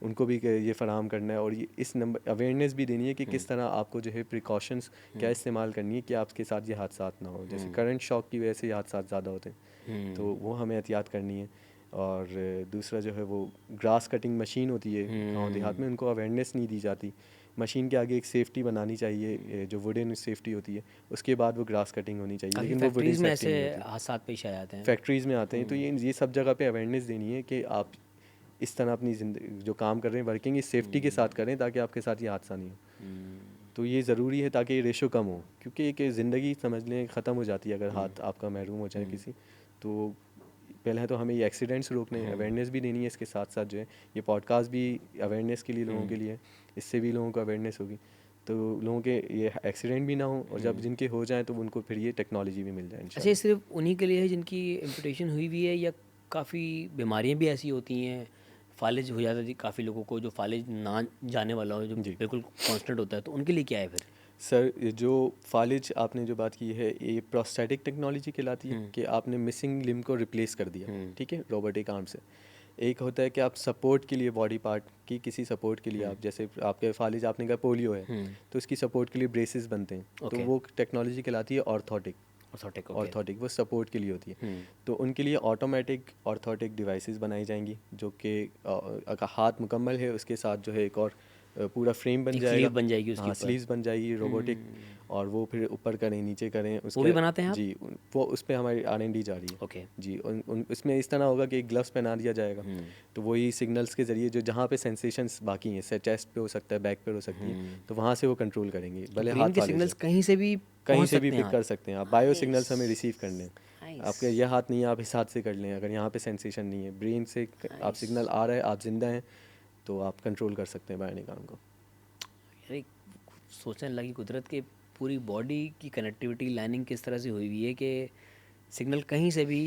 उनको भी ये फ़राहम करना है, और ये इस नंबर अवेयरनेस भी देनी है कि किस तरह आपको जो है प्रिकॉशंस क्या इस्तेमाल करनी है कि आपके साथ ये हादसा ना हो। जैसे करंट शॉक की वजह से ये हादसा ज़्यादा होते हैं, तो वो हमें एहतियात करनी है। और दूसरा जो है वो ग्रास कटिंग मशीन होती है गाँव देहात में, उनको अवेयरनेस नहीं दी जाती। मशीन के आगे एक सेफ्टी बनानी चाहिए, जो वुडन सेफ्टी होती है, उसके बाद वो ग्रास कटिंग होनी चाहिए, लेकिन वो वुडन फैक्ट्रीज़ में सेफ्टी ऐसे नहीं होती। हादसा पेश आ जाते हैं। फैक्ट्रीज़ में आते हैं, तो ये सब जगह पे अवेयरनेस देनी है कि आप इस तरह अपनी ज़िंदगी जो काम कर रहे हैं वर्किंग इस सेफ्टी के साथ करें ताकि आपके साथ ये हादसा नहीं हो। तो ये ज़रूरी है ताकि ये रेशो कम हो, क्योंकि एक ज़िंदगी समझ लें ख़त्म हो जाती है अगर हाथ आपका महरूम हो जाए किसी। तो पहले तो हमें ये एक्सीडेंट्स रोकने हैं, अवेयरनेस भी देनी है, इसके साथ साथ जो है ये पॉडकास्ट भी अवेयरनेस के लिए लोगों के लिए, इससे भी लोगों को अवेयरनेस होगी, तो लोगों के ये एक्सीडेंट भी ना हो, और जब जिनके हो जाएँ तो उनको फिर ये टेक्नोलॉजी भी मिल जाए अच्छा, ये इंशाल्लाह। सिर्फ उन्हीं के लिए है जिनकी एम्पुटेशन हुई हुई है, या काफ़ी बीमारियां भी ऐसी होती हैं? फालिज हो जाता है काफ़ी लोगों को, जो फालिज ना जाने वाला हो, जो जी बिल्कुल कांस्टेंट होता है, तो उनके लिए क्या है फिर? सर, ये जो फालिज आपने जो बात की है ये प्रोस्थेटिक टेक्नोलॉजी कहलाती है, कि आपने मिसिंग लिम्ब को रिप्लेस कर दिया। ठीक है, रोबोटिक आर्म से। एक होता है कि आप सपोर्ट के लिए बॉडी पार्ट की किसी सपोर्ट के लिए आप, जैसे आपके फालिज आपने कहा पोलियो है, तो उसकी सपोर्ट के लिए ब्रेसेस बनते हैं, तो ओके। वो टेक्नोलॉजी कहलाती है ऑर्थोटिक। Orthotic, okay. ऑर्थोटिक वो सपोर्ट के लिए होती है। तो उनके लिए ऑटोमेटिक ऑर्थोटिक डिवाइसेस बनाई जाएंगी, जो कि अगर हाथ मुकम्मल है उसके साथ जो है एक और पूरा फ्रेम बन एक जाएगा। स्लीव बन जाएगी उसके हाँ, ऊपर। स्लीव्स बन जाएगी रोबोटिक, और वो फिर ऊपर करें नीचे करें वो उसके। भी बनाते हैं आप? जी, वो उस पर हमारी R&D जा रही है। ओके। जी, इसमें इस तरह होगा कि ग्लव्स पहना दिया जाएगा, तो वही सिग्नल्स के ज़रिए जो जहाँ पे सेंसेशंस बाकी हैं, चेस्ट पे हो सकता है, बैक पे हो सकती है, तो वहाँ से वो कंट्रोल करेंगे, तो भले ब्रेन हाथ के फालिज सिग्नल्स है, कहीं से भी कहीं पहुंच से भी सकते हैं पिक कर सकते हैं आप। बायो सिग्नल्स हमें रिसीव करने हैं। नाइस। आपके यह हाथ नहीं है, आप इस हाथ से कर लें, अगर यहाँ पे सेंसेशन नहीं है, ब्रेन से आप सिग्नल आ रहा है, आप जिंदा हैं, तो आप कंट्रोल कर सकते हैं बायोनिक आर्म को। यार, सोचने लगी कुदरत के पूरी बॉडी की कनेक्टिविटी लाइनिंग किस तरह से हुई हुई है कि सिग्नल कहीं से भी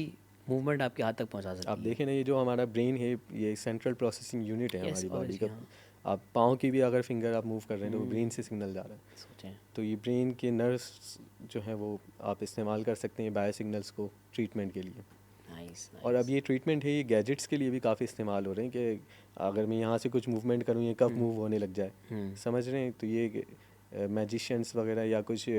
मूवमेंट आपके हाथ तक पहुंचा सकती आप है। देखें ना, ये जो हमारा ब्रेन है, ये सेंट्रल प्रोसेसिंग यूनिट है यस हमारी बॉडी ऑब्वियसली, का। हाँ। आप पाँव की भी अगर फिंगर आप मूव कर रहे हैं तो वो ब्रेन से सिग्नल जा रहा है। सोचें। तो ये ब्रेन के नर्व्स जो है वो आप इस्तेमाल कर सकते हैं बायो सिग्नल्स को ट्रीटमेंट के लिए। नाइस और अब नाइस। ये ट्रीटमेंट है, ये गैजेट्स के लिए भी काफ़ी इस्तेमाल हो रहे हैं कि अगर मैं यहाँ से कुछ मूवमेंट करूँ, ये कब मूव होने लग जाए, समझ रहे हैं। तो ये मैजिशियंस वगैरह या कुछ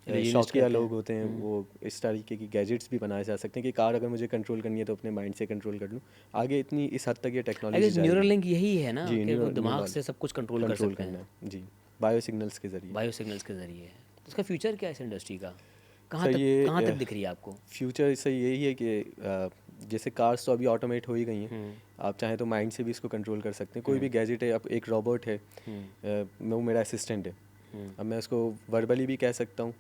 Illusionist शौकिया करते लोग हैं। होते हैं, वो इस तरीके की गैजेट्स भी बनाए जा सकते हैं कि कार अगर मुझे कंट्रोल करनी है तो अपने माइंड से कंट्रोल कर लूँ। आगे इतनी इस हद तक ये आई टेक्नोलॉजी गेस न्यूरल जाएगी। लिंक यही है ना जी, कि वो दिमाग न्यूरल से सब कुछ कंट्रोल कर कंट्रोल सकते करना हैं है जी, बायो सिग्नल्स के ज़रिए। बायो सिग्नल्स के ज़रिए। तो उसका फ्यूचर क्या है इस इंडस्ट्री का? सर कहाँ तक ये दिख रही है आपको? फ्यूचर इससे यही है कि जैसे कार्स तो अभी ऑटोमेट हो ही गई हैं, आप चाहें तो माइंड से भी इसको कंट्रोल कर सकते हैं। कोई भी गैजेट है, अब एक रोबोट है, वो मेरा असिस्टेंट है, अब मैं उसको वर्बली भी कह सकता हूँ,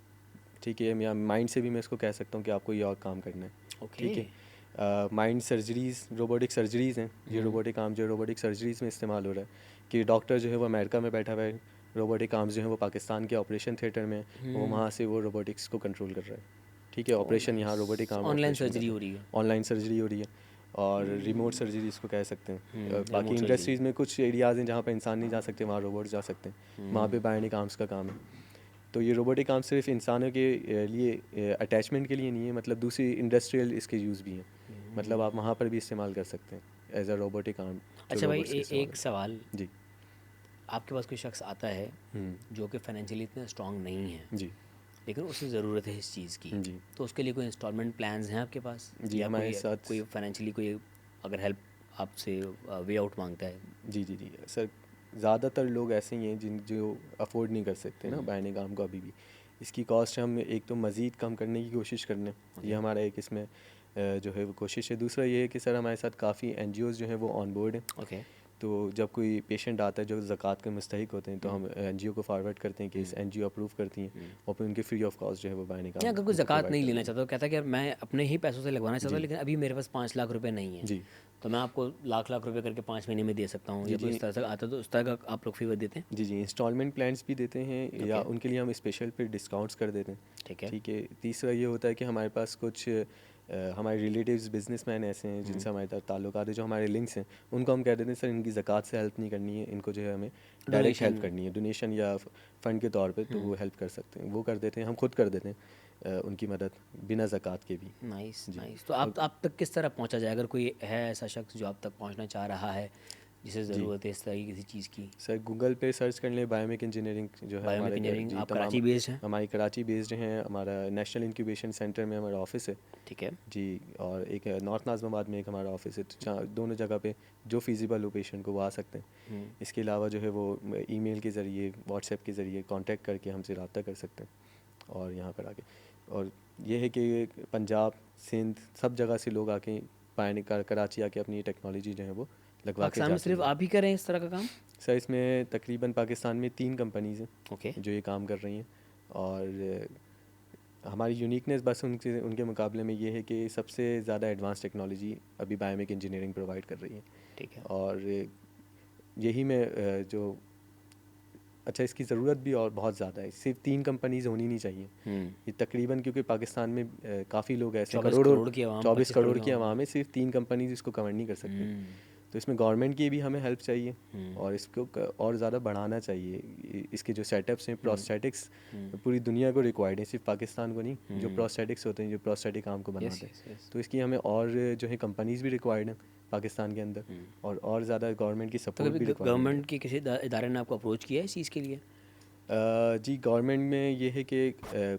ठीक है, या माइंड से भी मैं इसको कह सकता हूँ कि आपको ये और काम करना है, ठीक है। माइंड सर्जरीज़, रोबोटिक सर्जरीज़ हैं, ये रोबोटिक आर्म जो है रोबोटिक सर्जरीज़ में इस्तेमाल हो रहा है कि डॉक्टर जो है वो अमेरिका में बैठा हुआ है, रोबोटिक आर्म्स जो है वो पाकिस्तान के ऑपरेशन थिएटर में, वो वहाँ से वो रोबोटिक्स को कंट्रोल कर रहा है, ठीक है। ऑपरेशन यहाँ रोबोटिक आर्म ऑनलाइन ऑपरेशन कर सर्जरी रहा हो रही है। ऑनलाइन सर्जरी हो रही है, और रिमोट सर्जरी इसको कह सकते हैं। बाकी remote इंडस्ट्रीज़ में कुछ एरियाज़ हैं जहाँ पर इंसान नहीं जा सकते, वहाँ रोबोट जा सकते हैं, वहाँ पे बायोनिक आर्म्स का काम है। तो ये रोबोटिक आर्म सिर्फ इंसानों के लिए अटैचमेंट के लिए नहीं है, मतलब दूसरी इंडस्ट्रियल इसके यूज़ भी हैं, मतलब आप वहाँ पर भी इस्तेमाल कर सकते हैं एज अ रोबोटिक आर्म। अच्छा भाई, एक सवाल। जी आपके पास कोई शख्स आता है जो कि फाइनेंशियली इतना स्ट्रांग नहीं है, जी लेकिन उसे ज़रूरत है इस चीज़ की, जी तो उसके लिए कोई इंस्टॉलमेंट प्लान्स हैं आपके पास? जी, या हमारे कोई साथ कोई फाइनेंशियली कोई अगर हेल्प आपसे वे आउट मांगता है? जी जी जी सर, ज़्यादातर लोग ऐसे ही हैं जो अफोर्ड नहीं कर सकते ना बायोनिक आर्म को अभी भी। इसकी कॉस्ट हम एक तो मज़ीद कम करने की कोशिश करने, ये हमारा एक इसमें जो है वो कोशिश है। दूसरा ये है कि सर हमारे साथ काफ़ी एनजीओज़ जो हैं वो ऑन बोर्ड हैं। ओके। तो जब कोई पेशेंट आता है जो ज़कात के मुस्तहिक होते हैं, तो हम एनजीओ को फॉरवर्ड करते हैं कि इस एनजीओ अप्रूव करती हैं, और फिर उनके फ्री ऑफ कॉस्ट जो है वो बायोनिक या आर्म अगर कोई उनको ज़कात प्रोवाइड नहीं करते लेना हैं। चाहता, तो कहता है कि यार मैं अपने ही पैसों से लगवाना चाहता हूँ, जी लेकिन अभी मेरे पास 5 लाख रुपए नहीं है, जी तो मैं आपको लाख लाख रुपए करके 5 महीने में दे सकता हूँ, जी या कोई जी इस तरह से आता है तो उस तरह का आप लोग फेवर देते हैं? जी जी इंस्टॉलमेंट प्लान्स भी देते हैं, या Okay. उनके लिए हम स्पेशल पे डिस्काउंट्स कर देते हैं, ठीक है। ठीक है। तीसरा ये होता है कि हमारे पास कुछ हमारे रिलेटिव्स बिजनेसमैन ऐसे हैं जिनसे हमारे साथ ताल्लुकात है, जो हमारे लिंक्स हैं, उनको हम कह देते हैं सर इनकी ज़कात से हेल्प नहीं करनी है, इनको जो है हमें डायरेक्ट हेल्प डोनेशन। करनी है, डोनेशन या फ़ंड के तौर पे, तो वो हेल्प कर सकते हैं, वो कर देते हैं, हम खुद कर देते हैं उनकी मदद बिना ज़कात के भी। नाइस जी। नाइस। तो आप तक किस तरह पहुंचा जाए, अगर कोई है ऐसा शख्स जो आप तक पहुंचना चाह रहा है, जिसे जी ज़रूरत है इस तरह की किसी चीज़ की? सर गूगल पे सर्च कर लें बायोमिक इंजीनियरिंग जो है बायोमेक हमारे इंजीनियरिंग। जी आप तमाम कराची बेस्ड हैं? हमारी कराची बेस्ड हैं, हमारा नेशनल इंक्यूबेशन सेंटर में हमारा ऑफिस है ठीक है। जी, और एक नॉर्थ नाज़िमाबाद में एक हमारा ऑफिस है, तो जहाँ दोनों जगह पे जो फिजिबल हो पेशेंट को वो आ सकते हैं। इसके अलावा जो है वो ईमेल के ज़रिए, व्हाट्सएप के ज़रिए कांटेक्ट करके हमसे रब्ता कर सकते हैं, और यहाँ पर आके, और ये है कि पंजाब, सिंध, सब जगह से लोग आके कराची आके अपनी टेक्नोलॉजी जो है वो लगवा के पाकिस्तान में जाते सिर्फ हैं। आप ही करें इस तरह का काम? सर इसमें तकरीबन पाकिस्तान में 3 कंपनीज़ हैं ओके। जो ये काम कर रही हैं, और हमारी यूनिकनेस बस उनके मुकाबले में ये है कि सबसे ज़्यादा एडवांस टेक्नोलॉजी अभी बायोमिक इंजीनियरिंग प्रोवाइड कर रही है। ठीक है। और यही में जो अच्छा, इसकी ज़रूरत भी और बहुत ज़्यादा है, सिर्फ 3 कंपनीज़ होनी नहीं चाहिए ये तकरीबन, क्योंकि पाकिस्तान में काफ़ी लोग ऐसे 24 करोड़ों करोड़ की आवाम, 24 25 करोड़ की आवाम। आवाम है, सिर्फ 3 कंपनीज इसको कवर नहीं कर सकती। तो इसमें गवर्नमेंट की भी हमें हेल्प चाहिए, और इसको और ज़्यादा बढ़ाना चाहिए। इसके जो सेटअप्स हैं प्रोस्थेटिक्स पूरी दुनिया को रिक्वायर्ड है, सिर्फ पाकिस्तान को नहीं। जो प्रोस्थेटिक्स होते हैं, जो प्रोस्थेटिक आर्म को बनाते हैं, तो इसकी हमें और जो है कंपनीज़ भी रिक्वायर्ड हैं पाकिस्तान के अंदर, और ज़्यादा गवर्नमेंट की तो सपोर्ट कभी भी रिक्वायर्ड है। गवर्नमेंट के किसी इदारे ने आपको अप्रोच किया है इस चीज़ के लिए? जी गवर्नमेंट में ये है कि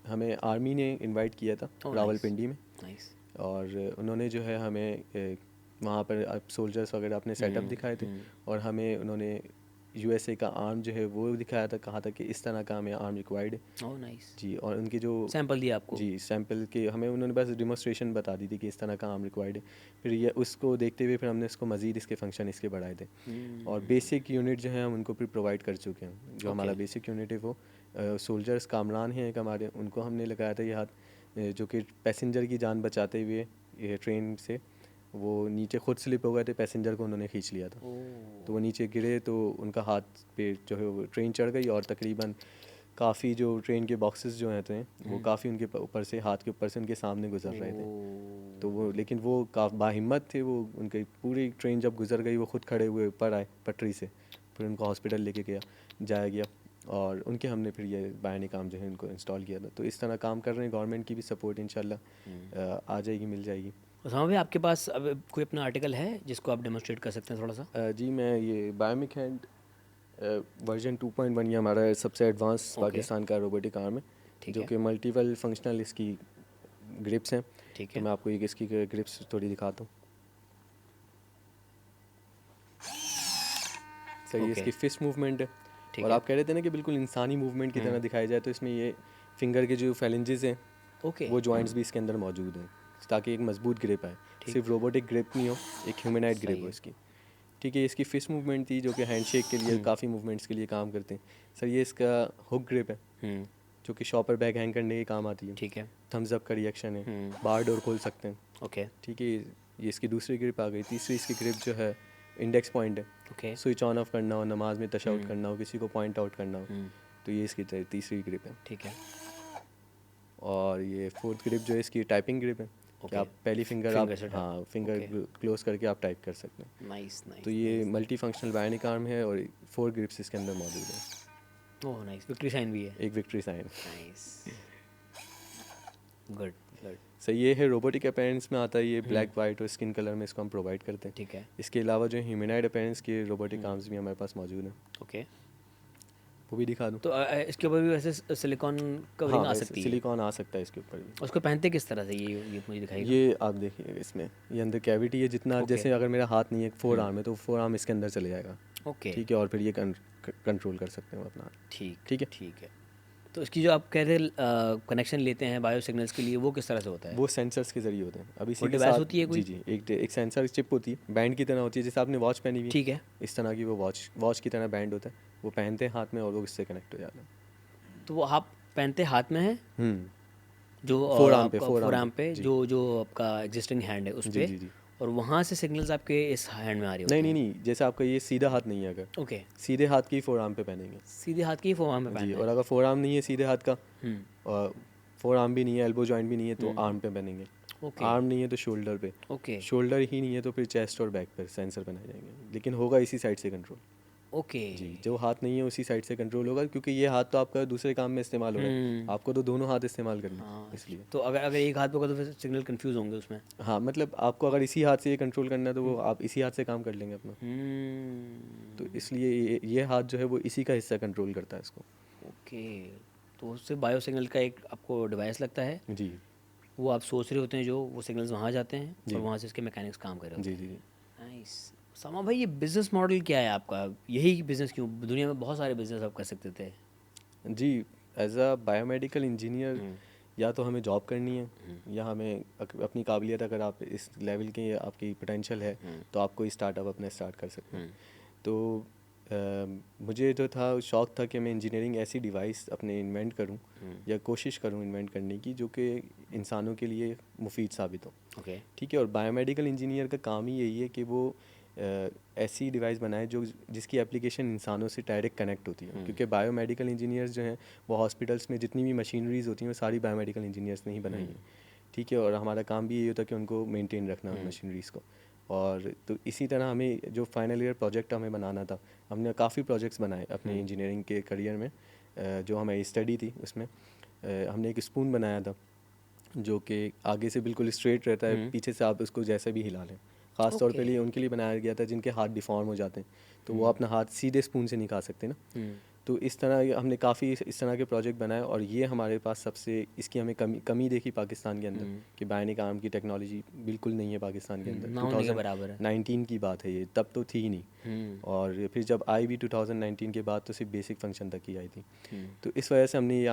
हमें आर्मी ने इनवाइट किया था रावलपिंडी में, नाइस। और उन्होंने जो है हमें वहाँ पर सोल्जर्स वगैरह अपने सेटअप दिखाए थे, और हमें उन्होंने यूएसए का आर्म जो है वो दिखाया था, कहा था कि इस तरह का हमें आर्म रिक्वायर्ड है ओह नाइस। जी। और उनके जो सैंपल दिया आपको? जी सैंपल के हमें उन्होंने बस डिमोस्ट्रेशन बता दी थी कि इस तरह का आर्म रिक्वायर्ड है, फिर ये उसको देखते हुए फिर हमने इसको मज़ीद इसके फंक्शन इसके बढ़ाए थे, और बेसिक यूनिट जो है हम उनको फिर प्रोवाइड कर चुके हैं। जो हमारा बेसिक यूनिट है वो सोल्जर्स कामरान हैं एक हमारे, उनको हमने लगाया था ये हाथ, जो कि पैसेंजर की जान बचाते हुए ये ट्रेन से वो नीचे खुद स्लिप हो गए थे, पैसेंजर को उन्होंने खींच लिया था, तो वो नीचे गिरे, तो उनका हाथ पे जो है वो ट्रेन चढ़ गई, और तकरीबन काफ़ी जो ट्रेन के बॉक्सेस जो हैं वो काफ़ी उनके ऊपर से, हाथ के ऊपर से उनके सामने गुजर रहे थे। तो वो, लेकिन वो बाहिम्मत थे, वो उनकी पूरी ट्रेन जब गुजर गई वो खुद खड़े हुए ऊपर आए पटरी से, फिर उनको हॉस्पिटल लेके जाया गया और उनके हमने फिर ये बायनी काम जो है उनको इंस्टॉल किया था। तो इस तरह काम कर रहे हैं, गवर्नमेंट की भी सपोर्ट इंशाल्लाह आ जाएगी, मिल जाएगी। उसामा भाई, आपके पास अब कोई अपना आर्टिकल है जिसको आप डेमोस्ट्रेट कर सकते हैं थोड़ा सा? जी, मैं ये बायोमिक हैंड वर्जन 2.1 ये हमारा सबसे एडवांस पाकिस्तान का रोबोटिक आर्म है, जो कि मल्टीपल फंक्शनल इसकी ग्रिप्स हैं। ठीक तो है। मैं आपको एक इसकी ग्रिप्स थोड़ी दिखाता हूँ। सही है, इसकी फिस्ट मूवमेंट है। और आप कह रहे थे ना कि बिल्कुल इंसानी मूवमेंट की तरह दिखाई जाए, तो इसमें ये फिंगर के जो फैलेंजेस हैं वो जॉइंट्स भी इसके अंदर मौजूद हैं, ताकि एक मजबूत ग्रिप आए। सिर्फ रोबोटिक ग्रिप नहीं हो, एक ह्यूमनाइड ग्रिप हो इसकी। ठीक है, इसकी फिस्ट मूवमेंट थी जो कि हैंडशेक के लिए, काफ़ी मूवमेंट्स के लिए काम करते हैं। सर ये इसका हुक ग्रिप है जो कि शॉपर बैग हैंग करने के काम आती है। ठीक है। थम्स अप का रिएक्शन है, बार डोर खोल सकते हैं। ओके। ठीक है, ये इसकी दूसरी ग्रिप आ गई। तीसरी इसकी ग्रिप जो है इंडेक्स पॉइंट है। ओके। स्विच ऑन ऑफ करना हो, नमाज में तशहुद करना हो, किसी को पॉइंट आउट करना हो, तो ये इसकी तीसरी ग्रिप है। ठीक है। और ये फोर्थ ग्रिप जो है इसकी टाइपिंग ग्रिप है कि आप पहली फिंगर आप फिंगर क्लोज करके आप टाइप कर सकते हैं। Nice nice. तो ये मल्टी फंक्शनल बायोनिक आर्म है और 4 ग्रिप्स इसके अंदर मौजूद है। ओह नाइस, विक्ट्री साइन भी है। एक victory sign. Nice, good good. So ये है रोबोटिक अपीयरेंस में आता है, ये ब्लैक वाइट और स्किन कलर में इसको हम प्रोवाइड करते हैं। ठीक है। इसके अलावा जो ह्यूमनाइड अपीयरेंस के रोबोटिक आर्म्स भी हमारे पास मौजूद हैं। ओके, वो भी दिखा दूँ? तो इसके ऊपर भी वैसे सिलिकॉन कवरिंग आ सकती है? सिलिकॉन आ सकता है इसके ऊपर भी। उसको पहनते किस तरह से, ये मुझे दिखाइए। ये आप देखिए, इसमें ये अंदर कैविटी है, जितना जैसे अगर मेरा हाथ नहीं है, 4 आर्म है, तो 4 आर्म इसके अंदर चले जाएगा। ओके, ठीक है, और फिर ये कंट्रोल कर सकते हैं अपना। ठीक है। तो इसकी जो आप कह रहे कनेक्शन लेते हैं बायो सिग्नल्स के लिए, वो किस तरह से होता है? वो सेंसर्स के जरिए होते हैं। अभी इसी के डिवाइस साथ होती है कोई? जी, एक सेंसर चिप होती है, बैंड की तरह होती है, जैसे आपने वॉच पहनी हुई है। ठीक है। इस तरह की वो वॉच की तरह बैंड होता है, वो पहनते हैं हाथ में और वो इससे कनेक्ट हो जाता है। तो वो आप पहनते हाथ में है जो फोर आर्म पे जो आपका एग्जिस्टिंग हैंड है उस पर, जी। और वहाँ से सिग्नल्स आपके इस हैंड में आ रही है? नहीं, जैसे आपका ये सीधा हाथ नहीं है, अगर ओके, सीधे हाथ की 4 आर्म पे पहनेंगे। सीधे हाथ की फोर आर्म पे जी, पहनना और अगर 4 आर्म नहीं है सीधे हाथ का, और 4 आर्म भी नहीं है, एल्बो जॉइंट भी नहीं है, तो आर्म पे पहनेंगे। ओके। आर्म नहीं है तो शोल्डर पे। ओके। शोल्डर ही नहीं है तो फिर चेस्ट और बैक पर सेंसर बनाए जाएंगे, लेकिन होगा इसी साइड से कंट्रोल। ओके जी, जो हाथ नहीं है उसी साइड से कंट्रोल होगा, क्योंकि ये हाथ तो आपका दूसरे काम में इस्तेमाल हो रहा है, आपको तो दोनों हाथ इस्तेमाल करने हैं, इसलिए। तो अगर एक हाथ पे होगा तो फिर सिग्नल कंफ्यूज होंगे उसमें? हाँ, मतलब आपको अगर इसी हाथ से ये कंट्रोल करना है तो वो आप इसी हाथ से काम कर लेंगे अपना। तो इसलिए ये हाथ जो है वो इसी का हिस्सा कंट्रोल करता है इसको। ओके, तो उससे बायो सिग्नल का एक आपको डिवाइस लगता है जी वो आप सोच रहे होते हैं, जो वो सिग्नल्स वहाँ जाते हैं और वहाँ से इसके मैकेनिक्स काम कर रहे होते जी। नाइस। समा भाई, ये बिज़नेस मॉडल क्या है आपका? यही बिज़नेस क्यों? दुनिया में बहुत सारे बिज़नेस आप कर सकते थे। जी, एज अ बायोमेडिकल इंजीनियर या तो हमें जॉब करनी है, या हमें अपनी काबिलियत, अगर आप इस लेवल के आपकी पोटेंशियल है तो आप कोई स्टार्टअप अपना स्टार्ट कर सकते हैं। तो मुझे जो था शौक़ था कि मैं इंजीनियरिंग ऐसी डिवाइस अपने इन्वेंट करूं, या कोशिश करूं इन्वेंट करने की, जो कि इंसानों के लिए मुफीद साबित हो। ओके। ठीक है, और बायोमेडिकल इंजीनियर का काम ही यही है कि वो ऐसी डिवाइस बनाए जिसकी एप्लीकेशन इंसानों से डायरेक्ट कनेक्ट होती है, क्योंकि बायोमेडिकल इंजीनियर्स जो हैं वो हॉस्पिटल्स में जितनी भी मशीनरीज होती हैं वो सारी बायोमेडिकल इंजीनियर्स ने ही बनाई हैं। ठीक है, और हमारा काम भी यही होता है कि उनको मेंटेन रखना मशीनरीज़ को। और तो इसी तरह हमें जो फाइनल ईयर प्रोजेक्ट हमें बनाना था, हमने काफ़ी प्रोजेक्ट्स बनाए अपने इंजीनियरिंग के करियर में। जो हमारी स्टडी थी उसमें हमने एक स्पून बनाया था जो कि आगे से बिल्कुल स्ट्रेट रहता है, पीछे से आप उसको जैसे भी हिला लें। ख़ास तौर पे लिए उनके लिए बनाया गया था जिनके हाथ डिफॉर्म हो जाते हैं, तो वो अपना हाथ सीधे स्पून से नहीं खा सकते ना। तो इस तरह हमने काफ़ी इस तरह के प्रोजेक्ट बनाए, और ये हमारे पास सबसे इसकी हमें कमी देखी पाकिस्तान के अंदर कि बायोनिक आर्म की टेक्नोलॉजी बिल्कुल नहीं है पाकिस्तान के अंदर। 2019 की बात है ये, तब तो थी ही नहीं। और फिर जब आई भी 2019 के बाद तो सिर्फ बेसिक फंक्शन तक ही आई थी। तो इस वजह से हमने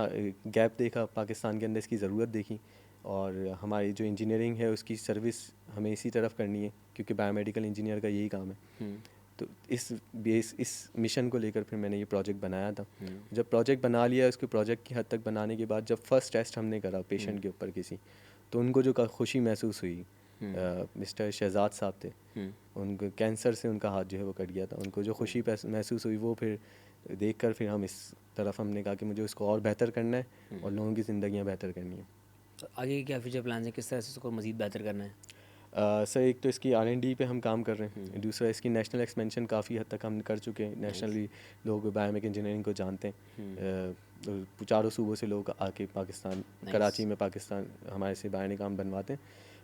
गैप देखा पाकिस्तान के अंदर, इसकी ज़रूरत देखी, और हमारी जो इंजीनियरिंग है उसकी सर्विस हमें इसी तरफ करनी है, क्योंकि बायोमेडिकल इंजीनियर का यही काम है। तो इस मिशन को लेकर फिर मैंने ये प्रोजेक्ट बनाया था। जब प्रोजेक्ट बना लिया, उसके प्रोजेक्ट की हद तक बनाने के बाद जब फर्स्ट टेस्ट हमने करा पेशेंट के ऊपर किसी, तो उनको जो खुशी महसूस हुई, मिस्टर शहजाद साहब थे, उनको कैंसर से उनका हाथ जो है वो कट गया था, उनको जो खुशी महसूस हुई वो फिर देखकर फिर हम इस तरफ हमने कहा कि मुझे इसको और बेहतर करना है और लोगों की ज़िंदगियाँ बेहतर करनी है। तो आगे क्या फ्यूचर प्लान है, किस तरह से इसको मज़ीद बेहतर करना है? सर एक तो इसकी R&D पे हम काम कर रहे हैं, दूसरा इसकी नेशनल एक्सपेंशन काफ़ी हद तक हम कर चुके हैं। नेशनली लोग बायोमेक इंजीनियरिंग को जानते हैं, चारों सूबों से लोग आके पाकिस्तान, कराची में पाकिस्तान हमारे से बायोनिक आर्म बनवाते हैं।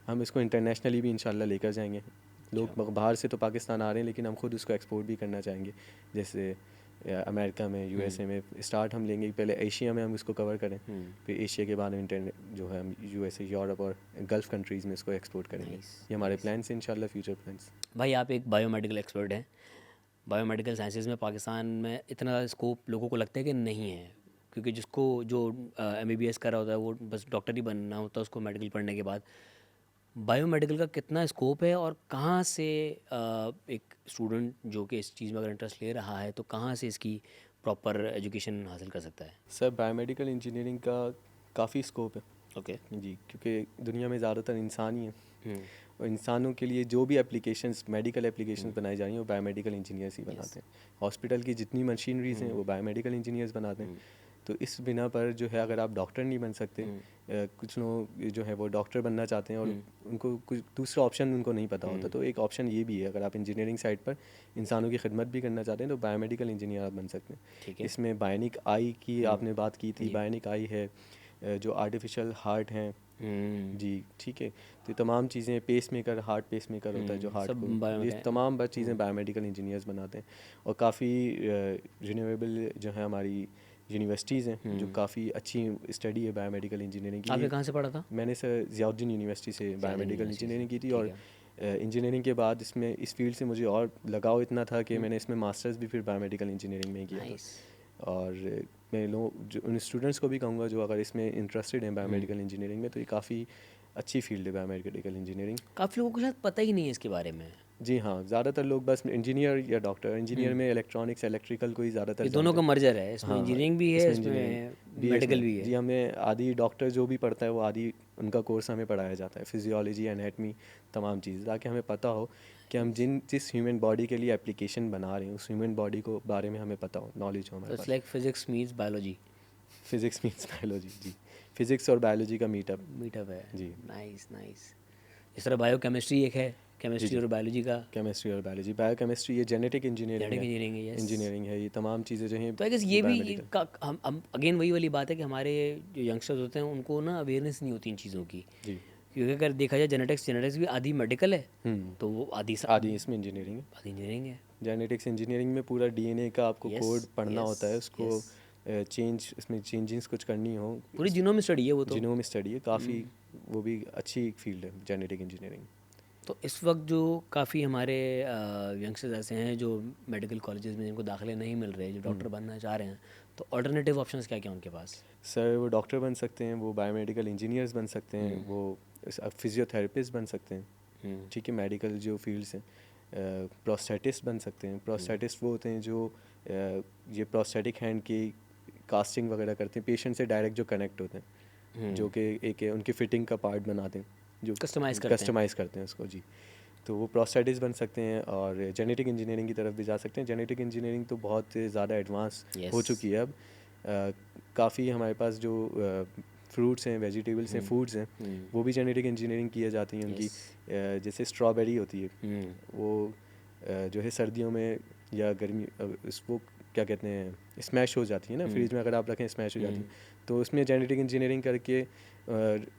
हम इसको इंटरनेशनली भी इंशाल्लाह लेकर जाएंगे। लोग बाहर से तो पाकिस्तान आ रहे हैं, लेकिन हम खुद उसको एक्सपोर्ट भी करना चाहेंगे। जैसे अमेरिका में, USA में स्टार्ट हम लेंगे, पहले एशिया में हम इसको कवर करें, फिर एशिया के बाद इंटरनेट जो है हम USA, यूरोप और गल्फ़ कंट्रीज़ में इसको एक्सपोर्ट करेंगे। ये हमारे प्लान्स हैं इंशाल्लाह, फ्यूचर प्लान्स। भाई आप एक बायोमेडिकल एक्सपर्ट हैं, बायोमेडिकल साइंसेज में पाकिस्तान में इतना स्कोप लोगों को लगता है कि नहीं है, क्योंकि जिसको जो MBBS कर रहा होता है वो बस डॉक्टर ही बनना होता है उसको मेडिकल पढ़ने के बाद। बायोमेडिकल का कितना स्कोप है और कहाँ से एक स्टूडेंट जो कि इस चीज़ में अगर इंटरेस्ट ले रहा है तो कहाँ से इसकी प्रॉपर एजुकेशन हासिल कर सकता है? सर बायोमेडिकल इंजीनियरिंग का काफ़ी स्कोप है। ओके। जी, क्योंकि दुनिया में ज़्यादातर इंसान ही हैं और इंसानों के लिए जो भी एप्लीकेशंस, मेडिकल एप्लीकेशंस बनाई जा रही हैं वो बायोमेडिकल इंजीनियर्स ही बनाते हैं। हॉस्पिटल की जितनी मशीनरीज़ हैं वो बायोमेडिकल इंजीनियर्स बनाते हैं। तो इस बिना पर जो है अगर आप डॉक्टर नहीं बन सकते, कुछ लोग जो है वो डॉक्टर बनना चाहते हैं और उनको कुछ दूसरा ऑप्शन उनको नहीं पता होता, तो एक ऑप्शन ये भी है, अगर आप इंजीनियरिंग साइड पर इंसानों की खिदमत भी करना चाहते हैं तो बायोमेडिकल इंजीनियर आप बन सकते हैं। इसमें बायोनिक आई की आपने बात की थी, बायोनिक आई है, जो आर्टिफिशियल हार्ट हैं, जी ठीक है, तो ये तमाम चीज़ें, pacemaker, heart pacemaker होता है जो हार्ट को, ये तमाम चीज़ें बायोमेडिकल इंजीनियर्स बनाते हैं। और काफ़ी रिन्यूएबल जो है हमारी यूनिवर्सिटीज़ हैं जो काफ़ी अच्छी स्टडी है बायोमेडिकल इंजीनियरिंग की। आपने कहाँ से पढ़ा था? मैंने सर ज़ियाउद्दीन यूनिवर्सिटी से बायोमेडिकल इंजीनियरिंग की थी और इंजीनियरिंग के बाद इसमें इस फील्ड से मुझे और लगाव इतना था कि मैंने इसमें मास्टर्स भी फिर बायोमेडिकल इंजीनियरिंग में किया था। और मैं लोग जो उन स्टूडेंट्स को भी कहूँगा जो अगर इसमें इंटरेस्टेड हैं बायोमेडिकल इंजीनियरिंग में, तो ये काफ़ी अच्छी फील्ड है बायोमेडिकल इंजीनियरिंग। काफ़ी लोगों को शायद पता ही नहीं है इसके बारे में। जी हाँ, ज़्यादातर लोग बस इंजीनियर या डॉक्टर, इंजीनियर में इलेक्ट्रॉनिक्स, इलेक्ट्रिकल को ही ज़्यादातर ये दोनों का मर्जर है, इसमें हाँ, इंजीनियरिंग भी है, इसमें मेडिकल भी है। जी, हमें आदि डॉक्टर जो भी पढ़ता है वो आदि उनका कोर्स हमें पढ़ाया जाता है, फिजियोलॉजी, एनाटमी, तमाम चीज़, ताकि हमें पता हो कि हम जिस ह्यूमन बॉडी के लिए एप्लीकेशन बना रहे हैं उस ह्यूमन बॉडी को बारे में हमें पता हो, नॉलेज हो हमारे पास। Like physics means biology. Physics means biology, जी, फिजिक्स और बायोलॉजी का मीटअप है जी। Nice nice. इस तरह बायो केमिस्ट्री एक है, केमिस्ट्री और बायोलॉजी का। केमिस्ट्री और बायोलॉजी, बायो केमिस्ट्री ये जेनेटिक जेनेटिक इंजीनियरिंग है, इंजीनियरिंग है, ये तमाम चीज़ें जो हैं। तो आई गेस ये भी हम अगेन वही वाली बात है कि हमारे जो यंगस्टर्स होते हैं उनको ना अवेयरनेस नहीं होती इन चीज़ों की। जी, क्योंकि अगर देखा जाए जेनेटिक्स भी आधी मेडिकल है तो वो आधी इसमें इंजीनियरिंग है। आधी इंजीनियरिंग है। जेनेटिक्स इंजीनियरिंग में पूरा DNA का आपको कोड पढ़ना होता है, उसको इसमें चेंजेस कुछ करनी हो, पूरी जीनोम स्टडी है वो, तो जीनोम स्टडी है, काफ़ी वो भी अच्छी फील्ड है जेनेटिक इंजीनियरिंग। तो इस वक्त जो काफ़ी हमारे यंगस्टर्स ऐसे हैं जो मेडिकल कॉलेजेस में जिनको दाखिले नहीं मिल रहे, जो डॉक्टर बनना चाह रहे हैं, तो अल्टरनेटिव ऑप्शंस क्या क्या उनके पास? सर वो डॉक्टर बन सकते हैं, वो बायोमेडिकल इंजीनियर्स बन सकते हैं, वो फिजियोथेरेपिस्ट बन सकते हैं, ठीक है, मेडिकल जो फील्ड्स हैं, प्रोस्थेटिस्ट बन सकते हैं। प्रोस्थेटिस्ट वो होते हैं जो ये प्रोस्थेटिक हैंड की कास्टिंग वगैरह करते हैं, पेशेंट से डायरेक्ट जो कनेक्ट होते हैं, जो कि एक उनकी फिटिंग का पार्ट बनाते हैं, जो कस्टमाइज़ करते हैं उसको, जी। तो वो प्रोस्थेटिस्ट बन सकते हैं और जेनेटिक इंजीनियरिंग की तरफ भी जा सकते हैं। जेनेटिक इंजीनियरिंग तो बहुत ज़्यादा एडवांस हो चुकी है अब। काफ़ी हमारे पास जो फ्रूट्स हैं, वेजिटेबल्स हैं, फूड्स हैं, वो भी जेनेटिक इंजीनियरिंग की जाती हैं उनकी। जैसे स्ट्रॉबेरी होती है, वो जो है सर्दियों में या गर्मी वो क्या कहते हैं, स्मैश हो जाती है ना, फ्रिज में अगर आप रखें स्मैश हो जाती है, तो उसमें जेनेटिक इंजीनियरिंग करके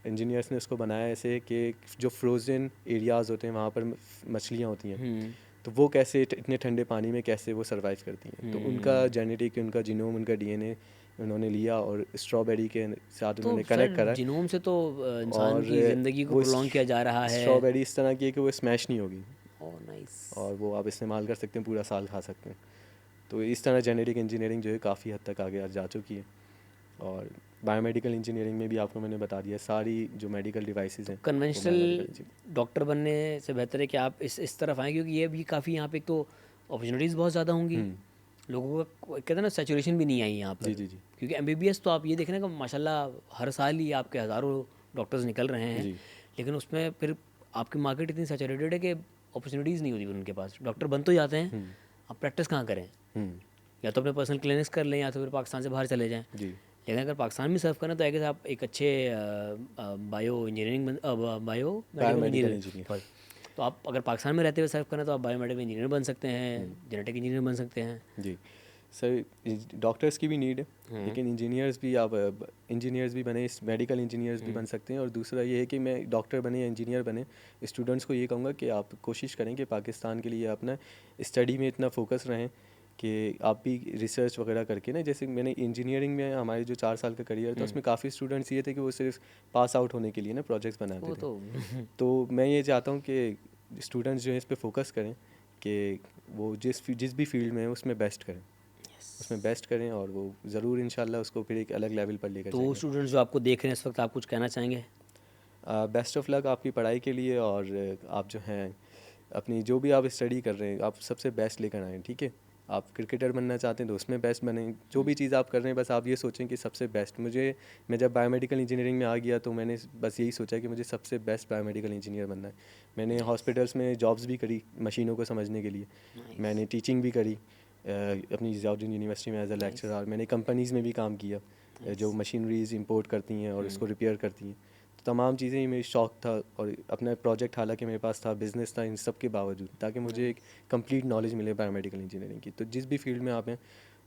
इंजीनियर्स ने उसको बनाया ऐसे कि जो फ्रोज़न एरियाज़ होते हैं वहाँ पर मछलियाँ होती हैं, तो वो कैसे इतने ठंडे पानी में कैसे वो सर्वाइव करती हैं, तो उनका जेनेटिक, उनका जीनोम, उनका DNA उन्होंने लिया और स्ट्रॉबेरी के साथ तो उन्होंने कनेक्ट करा। जीनोम से तो इंसान की ज़िंदगी को प्रोलॉन्ग किया जा रहा है। स्ट्रॉबेरी इस तरह की है कि वो स्मैश नहीं होगी, ओह नाइस, और वो आप इस्तेमाल कर सकते हैं, पूरा साल खा सकते हैं। तो इस तरह जेनेटिक इंजीनियरिंग जो है काफ़ी हद तक आगे जा चुकी है। और बायोमेडिकल इंजीनियरिंग में भी आपको मैंने बता दिया, सारी जो मेडिकल डिवाइसेस हैं। कन्वेंशनल डॉक्टर बनने से बेहतर है कि आप इस तरफ आएँ, क्योंकि ये भी काफ़ी यहाँ पे एक तो अपॉर्चुनिटीज़ बहुत ज़्यादा होंगी, लोगों का कहते हैं ना सैचुरेशन भी नहीं आई यहाँ पर। जी। क्योंकि MBBS तो आप ये देखें ना कि माशाल्लाह हर साल ही आपके हज़ारों डॉक्टर्स निकल रहे हैं, लेकिन उसमें फिर आपकी मार्केट इतनी सैचुरेटेड है कि अपॉर्चुनिटीज़ नहीं होती उनके पास। डॉक्टर बन तो जाते हैं, आप प्रैक्टिस कहाँ करें? या तो अपने पर्सनल क्लिनिक्स कर लें या तो फिर पाकिस्तान से बाहर चले जाएँ। जी लेकिन अगर पाकिस्तान में सर्व करना तो आगे आप एक अच्छे bio engineering bio medical biomedical engineer, engineer. Sorry. तो आप अगर पाकिस्तान में रहते हुए सर्व करना तो आप बायोमेडिकल इंजीनियर बन सकते हैं, जेनेटिक इंजीनियर बन सकते हैं। जी सर, डॉक्टर्स की भी नीड है, लेकिन इंजीनियर्स भी आप इंजीनियर्स भी बने, मेडिकल इंजीनियर्स भी बन सकते हैं। और दूसरा ये है कि मैं डॉक्टर बने या इंजीनियर बने, स्टूडेंट्स को ये कहूँगा कि आप कोशिश करें कि पाकिस्तान के लिए अपना स्टडी में इतना फोकस रहें कि आप भी रिसर्च वगैरह करके ना, जैसे मैंने इंजीनियरिंग में हमारे जो 4 साल का करियर था उसमें काफ़ी स्टूडेंट्स ये थे कि वो सिर्फ पास आउट होने के लिए ना प्रोजेक्ट्स बनाते वो थे। तो तो मैं ये चाहता हूँ कि स्टूडेंट्स जो है इस पे फोकस करें कि वो जिस भी फील्ड में है उसमें बेस्ट करें, उसमें बेस्ट करें, और वो ज़रूर इंशाल्लाह उसको फिर एक अलग लेवल पर लेकर तो जाएंगे। स्टूडेंट्स जो आपको देख रहे हैं इस वक्त, आप कुछ कहना चाहेंगे? बेस्ट ऑफ लक आपकी पढ़ाई के लिए, और आप जो हैं अपनी जो भी आप स्टडी कर रहे हैं आप सबसे बेस्ट लेकर आएँ, ठीक है। आप क्रिकेटर बनना चाहते हैं तो उसमें बेस्ट बने, जो भी चीज़ आप कर रहे हैं बस आप ये सोचें कि सबसे बेस्ट। मैं जब बायोमेडिकल इंजीनियरिंग में आ गया तो मैंने बस यही सोचा कि मुझे सबसे बेस्ट बायोमेडिकल इंजीनियर बनना है। मैंने हॉस्पिटल्स में जॉब्स भी करी मशीनों को समझने के लिए, मैंने टीचिंग भी करी अपनी जॉर्जियन यूनिवर्सिटी में एज अ लेक्चरर। मैंने कंपनीज़ में भी काम किया जो मशीनरीज इंपोर्ट करती हैं और उसको रिपेयर करती हैं। तो तमाम चीज़ें ही मेरी शौक़ था, और अपना प्रोजेक्ट हालांकि मेरे पास था, बिज़नेस था, इन सब के बावजूद, ताकि मुझे एक कंप्लीट नॉलेज मिले बायोमेडिकल इंजीनियरिंग की। तो जिस भी फील्ड में आप हैं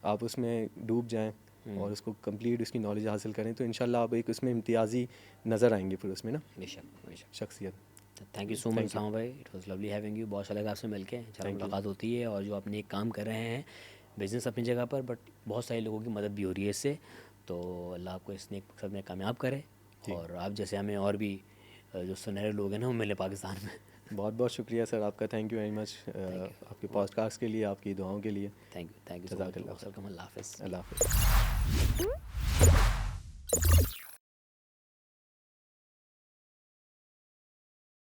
आप उसमें डूब जाएं और उसको कंप्लीट उसकी नॉलेज हासिल करें, तो इंशाल्लाह आप एक उसमें इम्तियाज़ी नज़र आएंगे फिर उसमें ना बेशक बेशक। शख्सियत। थैंक यू सो मच सामा भाई, it was lovely having you. बहुत अच्छा लगा आपसे मिलके, इंशाल्लाह मुलाकात होती है। और जो आपने एक काम कर रहे हैं, बिज़नेस अपनी जगह पर, बट बहुत सारे लोगों की मदद भी हो रही है इससे, तो अल्लाह आपको इस नेक मकसद में कामयाब करे। और आप जैसे हमें और भी जो सुनहरे लोग हैं ना वो मिले पाकिस्तान में। बहुत बहुत शुक्रिया सर आपका, थैंक यू वेरी मच आपके पॉडकास्ट के लिए, आपकी दुआओं के लिए। Thank you so much. जज़ाकल्लाह। अल्लाह हाफ़िज़। अल्लाह हाफ़िज़।